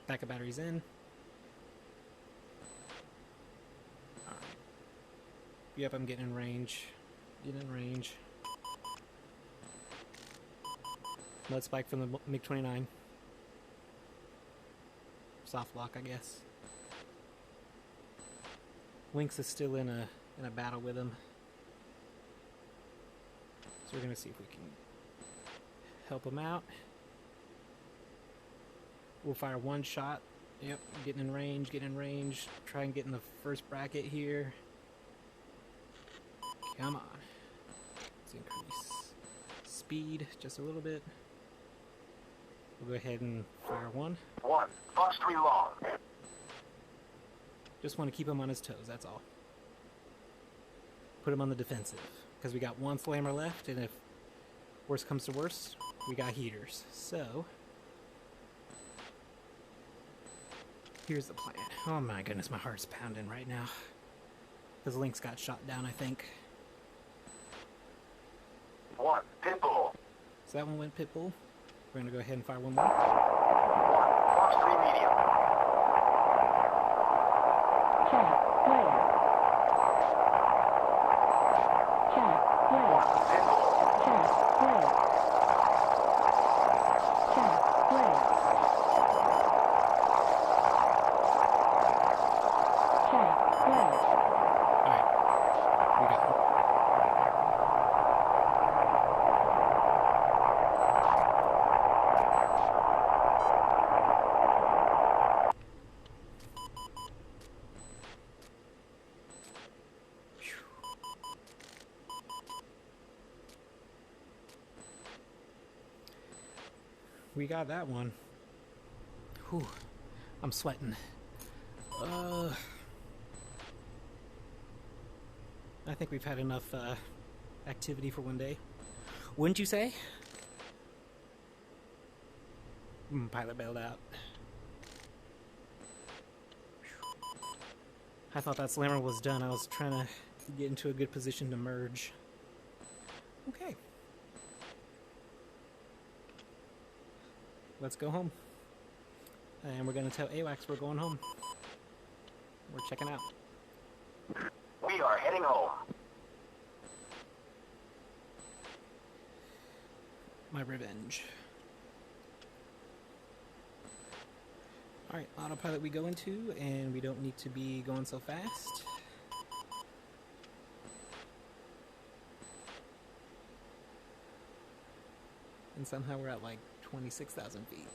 Backup batteries in. Yep, I'm getting in range. Getting in range. Mud spike from the MiG-29. Soft lock, I guess. Lynx is still in a battle with him. So we're gonna see if we can help him out. We'll fire one shot. Yep, getting in range, getting in range. Try and get in the first bracket here. Come on. Let's increase speed just a little bit. We'll go ahead and fire one. One. Fox 3 long. Just want to keep him on his toes, that's all. Put him on the defensive. Because we got one slammer left, and if worst comes to worst, we got heaters. So, here's the plan. Oh my goodness, my heart's pounding right now. Because Lynx got shot down, I think. One. Pitbull. So that one went pitbull. We're going to go ahead and fire one more. One. Fox 3 medium. Check. Player. Check. Player. Pitbull. Check. Player. Check. Player. Check. Player. Alright. We got him. We got that one. Whew. I'm sweating. I think we've had enough activity for one day. Wouldn't you say? Pilot bailed out. I thought that slammer was done. I was trying to get into a good position to merge. Okay. Let's go home. And we're going to tell AWACS we're going home. We're checking out. We are heading home. My revenge. Alright, autopilot we go into, and we don't need to be going so fast. And somehow we're at like 26,000 feet.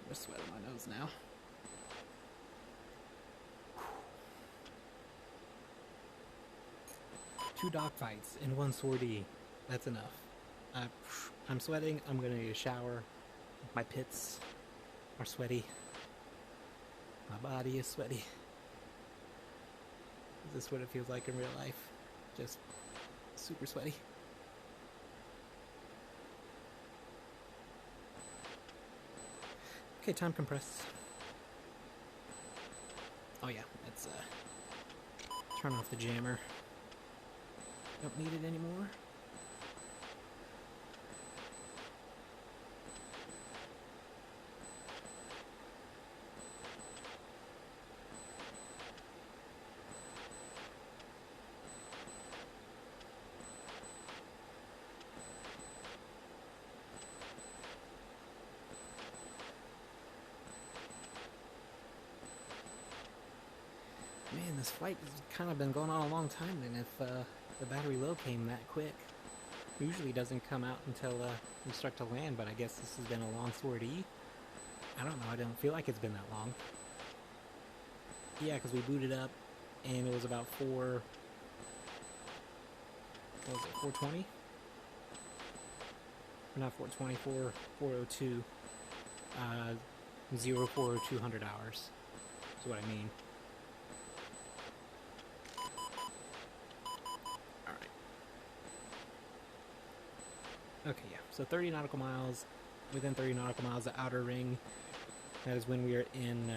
There's sweat on my nose now. Two dogfights and one sortie. That's enough. I'm sweating. I'm gonna need a shower. My pits are sweaty. My body is sweaty. Is this what it feels like in real life? Just super sweaty. Okay, time compress. Oh yeah, let's turn off the jammer. Don't need it anymore. Man, this flight has kind of been going on a long time, and if the battery low came that quick. Usually doesn't come out until we start to land, but I guess this has been a long sortie. I don't know, I don't feel like it's been that long. Yeah, because we booted up, and it was about 420? Or not 420, 402. 040200 hours. That's what I mean. Okay, yeah. So 30 nautical miles, within 30 nautical miles of outer ring. That is when we are in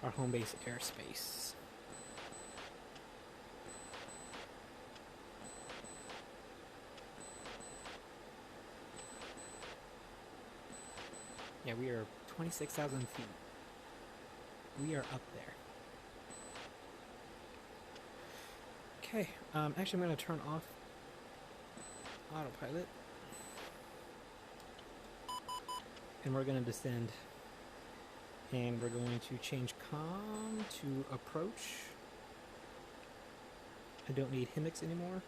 our home base airspace. Yeah, we are 26,000 feet. We are up there. Okay, actually I'm going to turn off autopilot. And we're going to descend. And we're going to change comm to approach. I don't need HIMIX anymore.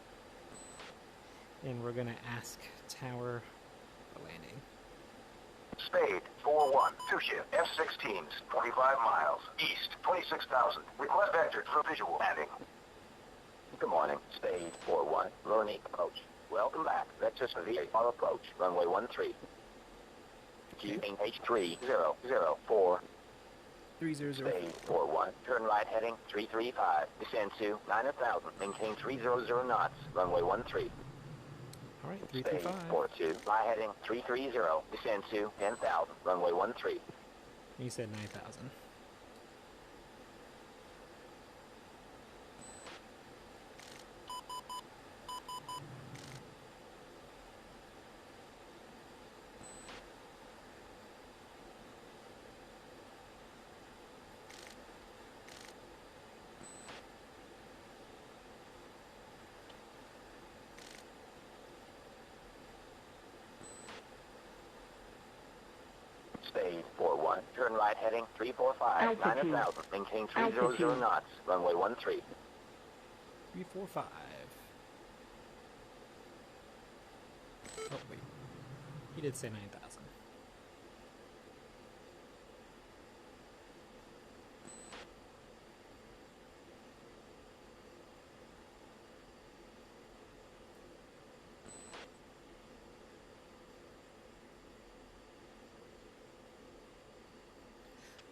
And we're going to ask tower for landing. Spade 4-1, 2-shift, F-16s, 25 miles, east, 26,000. Request vector for visual landing. Good morning, Spade 4-1, Veronique approach. Welcome back, vectors for VA approach, runway 13. QH3004. 300. Spade 4-1, turn right heading 335, descend to 9,000, maintain 300 knots, runway 13. Alright, Spade 335. 4-2, fly heading 330, descend to 10,000, runway 13. You said 9,000. Spade 4-1, turn right heading 345, 9,000, maintain 300 knots, runway 13. 345. Oh, wait. He did say 9,000.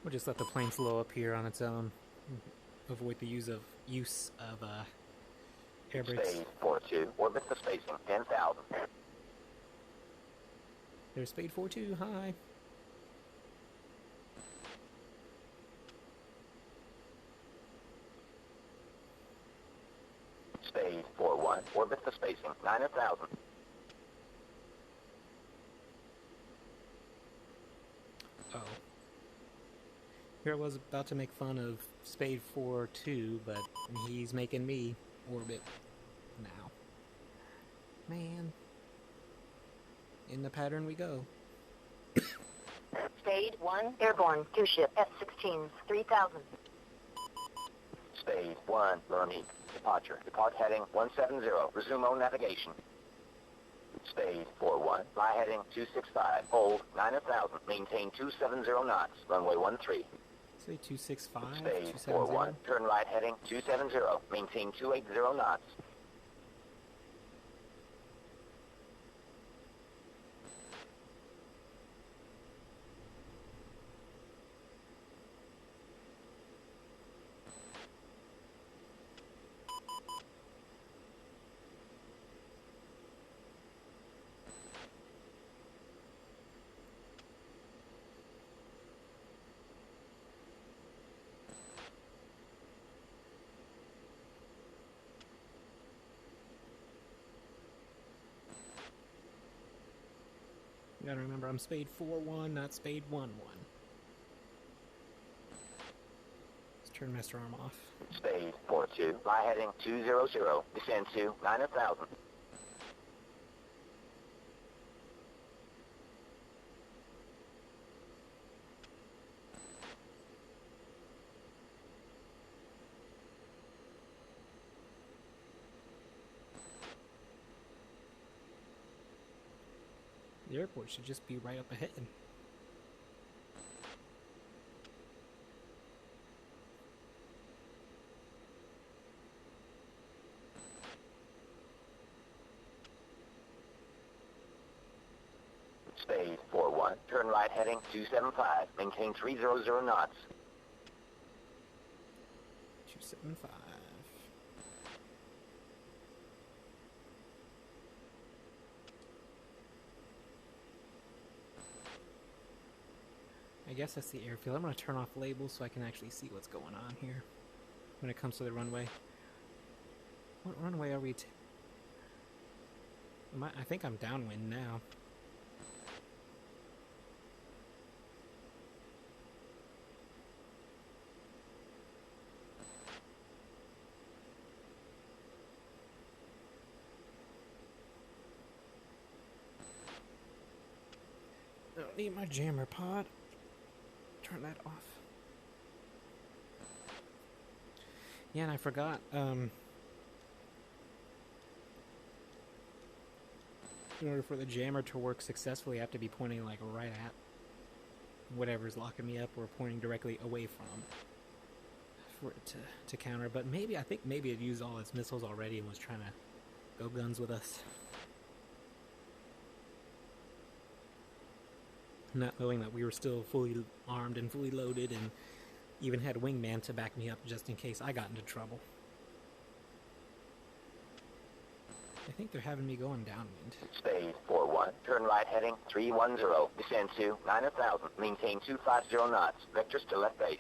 We'll just let the plane slow up here on its own. Avoid the use of air brakes. Spade 4-2, orbit the spacing 10,000. There's Spade 4-2, hi. Spade 4-1, orbit the spacing 9,000. Oh. Here I was about to make fun of Spade 4-2, but he's making me orbit now. Man. In the pattern we go. Spade 1, airborne, 2-ship, F-16s, 3,000. Spade 1, Veronique, departure. Depart heading 170, resume on navigation. Spade 4-1, fly heading 265, hold 9,000, maintain 270 knots, runway 13. Say 265, Spade 270. 4-1, turn right heading 270, maintain 280 knots. You gotta remember, I'm Spade 4-1, not Spade 1-1. Let's turn Master Arm off. Spade 4-2, fly heading 200, descend to 9,000. The airport should just be right up ahead. Spade 4-1, turn right heading 275, maintain 300 knots. 275. I guess that's the airfield. I'm going to turn off labels so I can actually see what's going on here when it comes to the runway. What runway are we I think I'm downwind now. I don't need my jammer pod. Turn that off. Yeah, and I forgot, in order for the jammer to work successfully, I have to be pointing like right at whatever's locking me up or pointing directly away from for it to counter. But maybe, I think maybe it used all its missiles already and was trying to go guns with us. Not knowing that we were still fully armed and fully loaded and even had wingman to back me up just in case I got into trouble. I think they're having me going downwind. Spade 4-1, turn right heading 310, descend to 9,000, maintain 250 knots, vectors to left base.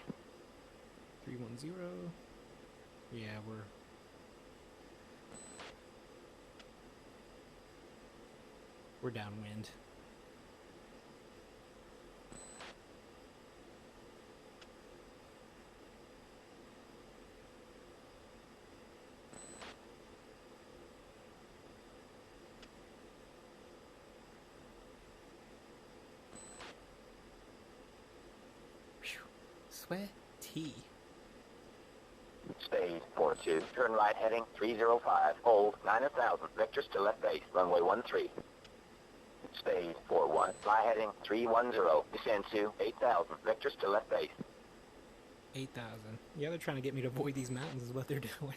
310. Yeah, we're downwind. Sweaty. Spade 4-2, turn right heading 305, hold 9,000, vectors to left base, runway 13. Spade 4-1, fly heading 310, descend to 8,000, vectors to left base. 8,000. Yeah, they're trying to get me to avoid these mountains is what they're doing.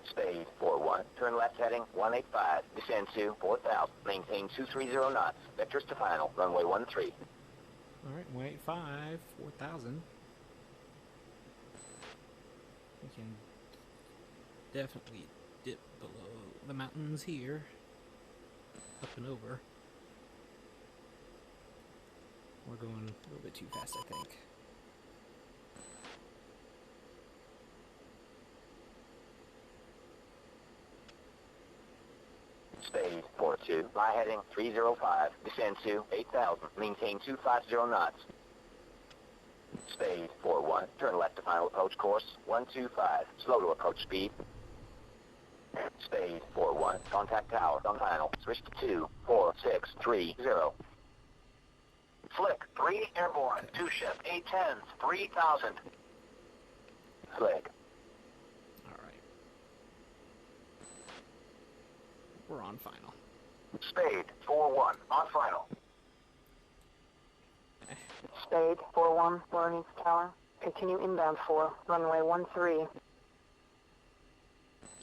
Spade 4-1, turn left heading 185, descend to 4,000, maintain 230 knots, vectors to final, runway 13. Alright, 185, 4,000. We can definitely dip below the mountains here. Up and over. We're going a little bit too fast, I think. Spade 4-2, fly heading 305, descend to 8,000, maintain 250 knots. Spade 4-1, turn left to final approach course 125, slow to approach speed. Spade 4-1, contact tower on final, switch to 24630. Flick 3 airborne, 2 ship, A-10s, 3,000. Flick. We're on final. Spade 4-1, on final. Spade 4-1, Barney's Tower. Continue inbound for runway 13.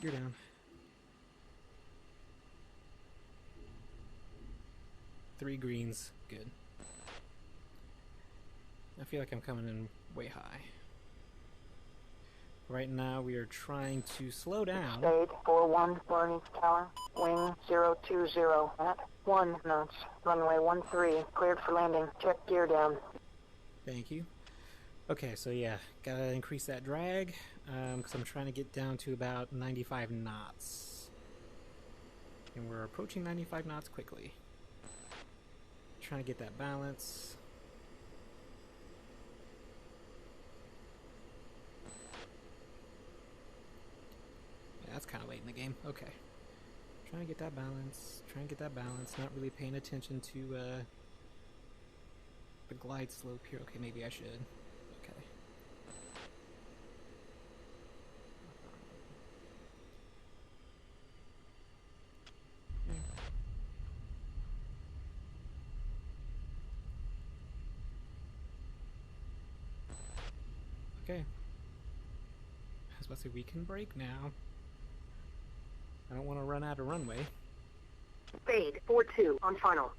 You're down. Three greens, good. I feel like I'm coming in way high. Right now we are trying to slow down. Spade 4-1, Barney's Tower. Wing 020 at 1 knots. Runway 13, cleared for landing. Check gear down. Thank you. Okay, so yeah, gotta increase that drag, because I'm trying to get down to about 95 knots. And we're approaching 95 knots quickly. Trying to get that balance. Yeah, that's kind of late in the game. Okay. Trying to get that balance. Not really paying attention to the glide slope here. Okay, maybe I should. Okay. Okay. I was about to say we can brake now. I don't want to run out of runway. Spade 4-2, on final.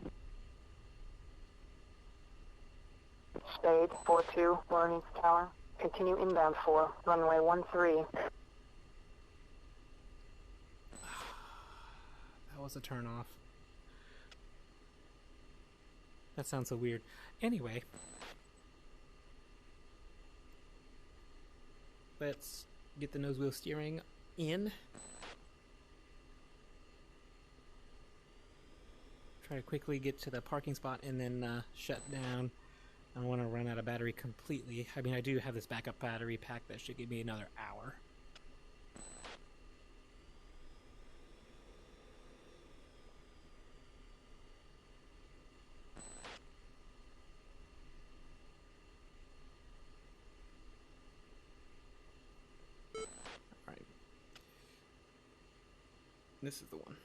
Spade 42, Lawrence Tower. Continue inbound for runway 13. That was a turnoff. That sounds so weird. Anyway. Let's get the nose wheel steering in. Try to quickly get to the parking spot and then shut down. I don't want to run out of battery completely. I mean, I do have this backup battery pack that should give me another hour. Alright. This is the one.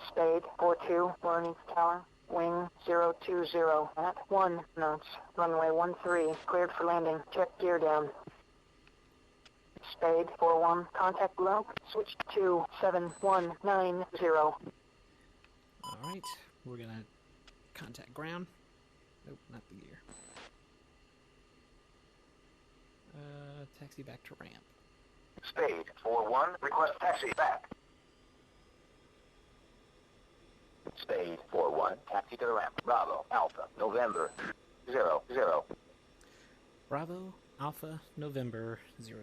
Spade 42, Lawrence Tower. Wing 020 at 1 knots. Runway 13, cleared for landing. Check gear down. Spade 41, contact below. Switch to 7190. Alright, we're gonna contact ground. Nope, not the gear. Taxi back to ramp. Spade 41, request taxi back. Spade 41, taxi to the ramp. Bravo, Alpha, November 00. Bravo, Alpha, November 00.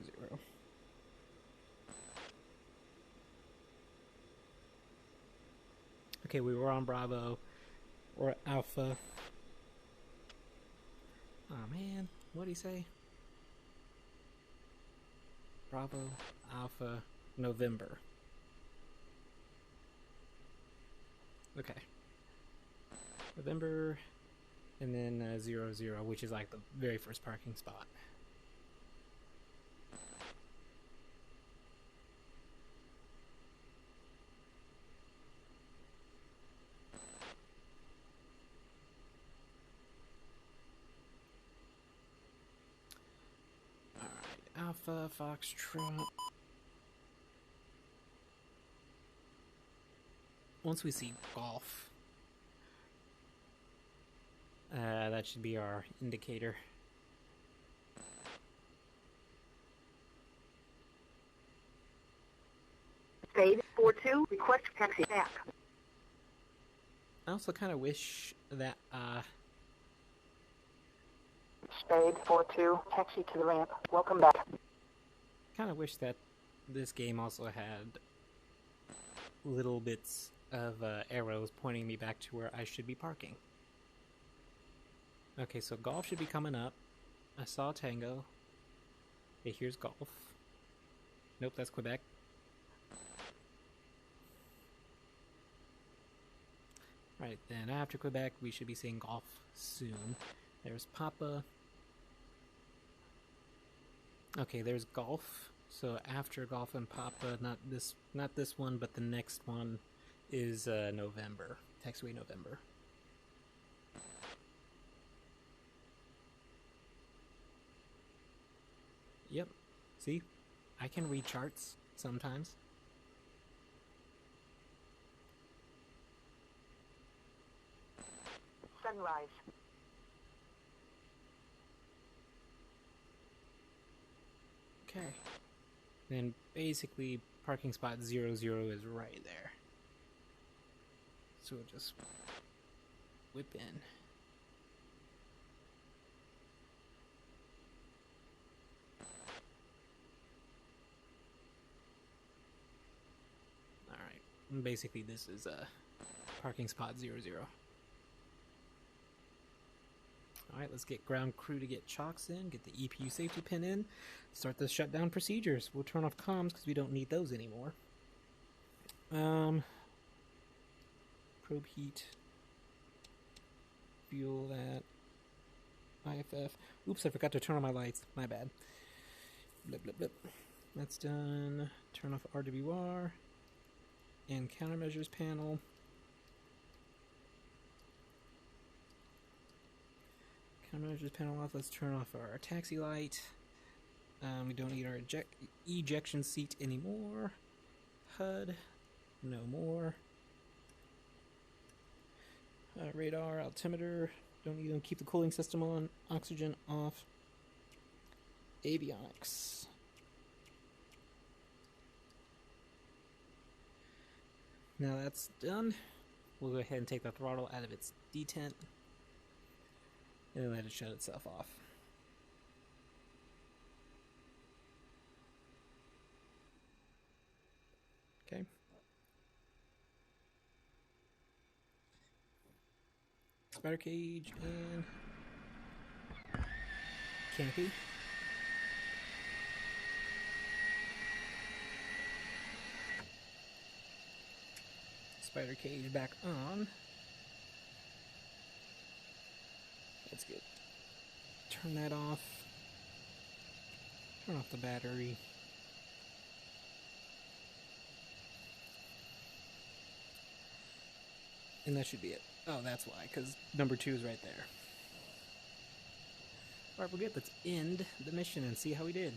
Okay, we were on Bravo. Or Alpha. Oh man, what'd he say? Bravo, Alpha, November. Okay. November, and then 00, which is like the very first parking spot. Alright, Alpha, Foxtrot. Once we see golf, that should be our indicator. Spade 42, request taxi back. I also kind of wish that, Spade 42, taxi to the ramp. Welcome back. kind of wish that this game also had little bits of arrows pointing me back to where I should be parking. Okay, so golf should be coming up. I saw Tango. Okay, here's golf. Nope, that's Quebec. Right, then after Quebec, we should be seeing golf soon. There's Papa. Okay, there's golf. So after golf and Papa, not this one, but the next one is November. Taxiway November. Yep. See? I can read charts sometimes. Sunrise. Okay. Then basically parking spot 00 is right there. So we'll just whip in. Alright. Basically this is parking spot 00. Alright, let's get ground crew to get chocks in, get the EPU safety pin in, start the shutdown procedures. We'll turn off comms because we don't need those anymore. Probe heat. Fuel that. IFF. Oops, I forgot to turn on my lights. My bad. Blip, blip, blip. That's done. Turn off RWR. And countermeasures panel. Countermeasures panel off. Let's turn off our taxi light. We don't need our ejection seat anymore. HUD. No more. Radar, altimeter, don't need them. Keep the cooling system on. Oxygen off. Avionics. Now that's done. We'll go ahead and take the throttle out of its detent and let it shut itself off. Okay. Spider cage and canopy. Spider cage back on. That's good. Turn that off. Turn off the battery. And that should be it. Oh, that's why, because number 2 is right there. Alright, we're good. Let's end the mission and see how we did.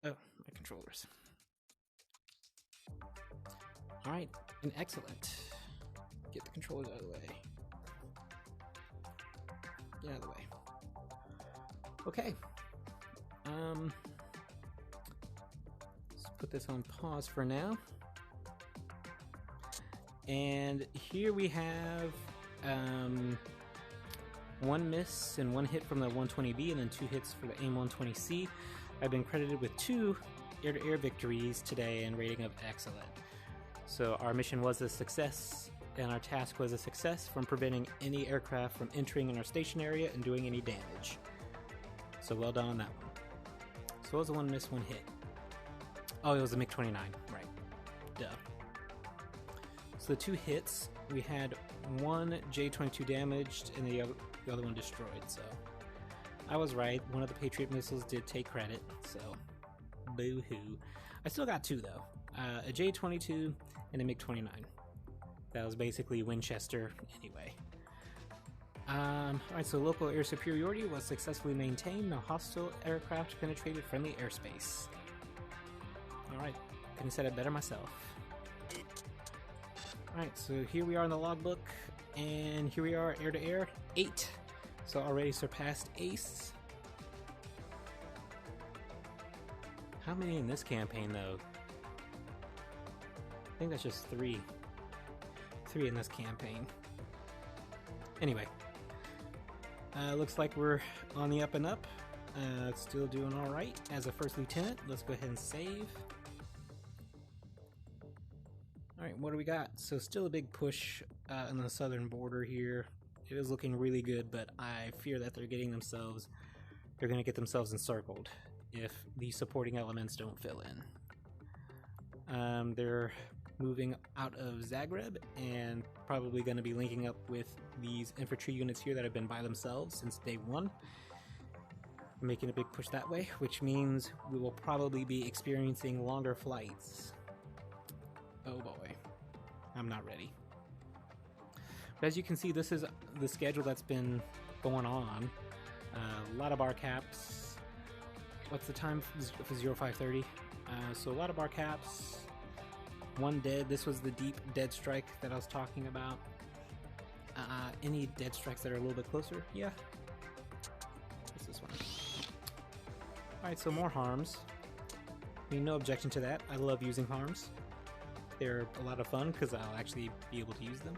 Oh, my controllers. Alright, and excellent. Get the controllers out of the way. Get out of the way. Okay. Let's put this on pause for now. And here we have 1 miss and 1 hit from the 120B and then 2 hits for the AIM-120C. I've been credited with 2 air-to-air victories today and rating of excellent. So our mission was a success, and our task was a success from preventing any aircraft from entering in our station area and doing any damage. So well done on that one. So it was a 1 miss, 1 hit. Oh, it was a MiG-29, right. Duh. So the 2 hits, we had 1 J-22 damaged and the other one destroyed, so I was right. One of the Patriot missiles did take credit, so boo-hoo. I still got 2 though. A J-22 and a MiG-29. That was basically Winchester anyway. Alright, so local air superiority was successfully maintained. No hostile aircraft penetrated friendly airspace. Alright, couldn't have said it better myself. Alright, so here we are in the logbook, and here we are air-to-air, 8. So already surpassed ace. How many in this campaign though? I think that's just 3. 3 in this campaign. Anyway. Looks like we're on the up and up. Still doing alright as a first lieutenant. Let's go ahead and save. Alright, what do we got? So still a big push on the southern border here. It is looking really good, but I fear that they're going to get themselves encircled if the supporting elements don't fill in. They're moving out of Zagreb and probably going to be linking up with these infantry units here that have been by themselves since day 1. Making a big push that way, which means we will probably be experiencing longer flights. Oh boy, I'm not ready. But as you can see, this is the schedule that's been going on. A lot of BARCAPs. What's the time for 0530? So a lot of BARCAPs. 1 dead. This was the deep dead strike that I was talking about. Any dead strikes that are a little bit closer? Yeah. What's this one? Alright, so more harms. I mean, no objection to that. I love using harms. They're a lot of fun because I'll actually be able to use them.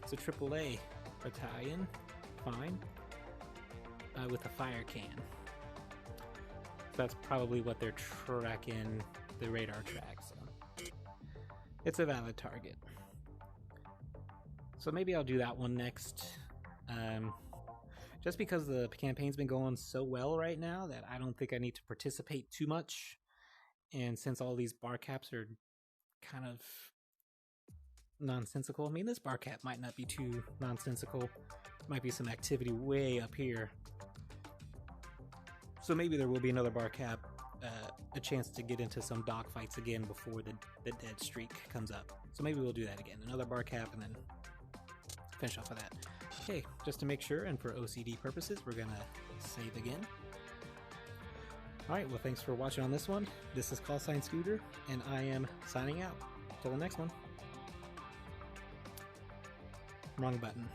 It's a AAA battalion, fine, with a fire can. So that's probably what they're tracking the radar track, so it's a valid target. So maybe I'll do that one next, just because the campaign's been going so well right now that I don't think I need to participate too much, and since all these BARCAPs are kind of nonsensical. I mean, this BARCAP might not be too nonsensical. Might be some activity way up here. So maybe there will be another BARCAP, a chance to get into some dogfights again before the dead streak comes up. So maybe we'll do that again. Another BARCAP and then finish off with that. Okay, just to make sure and for OCD purposes, we're gonna save again. Alright, well thanks for watching on this one. This is Callsign Scooter, and I am signing out. Till the next one. Wrong button.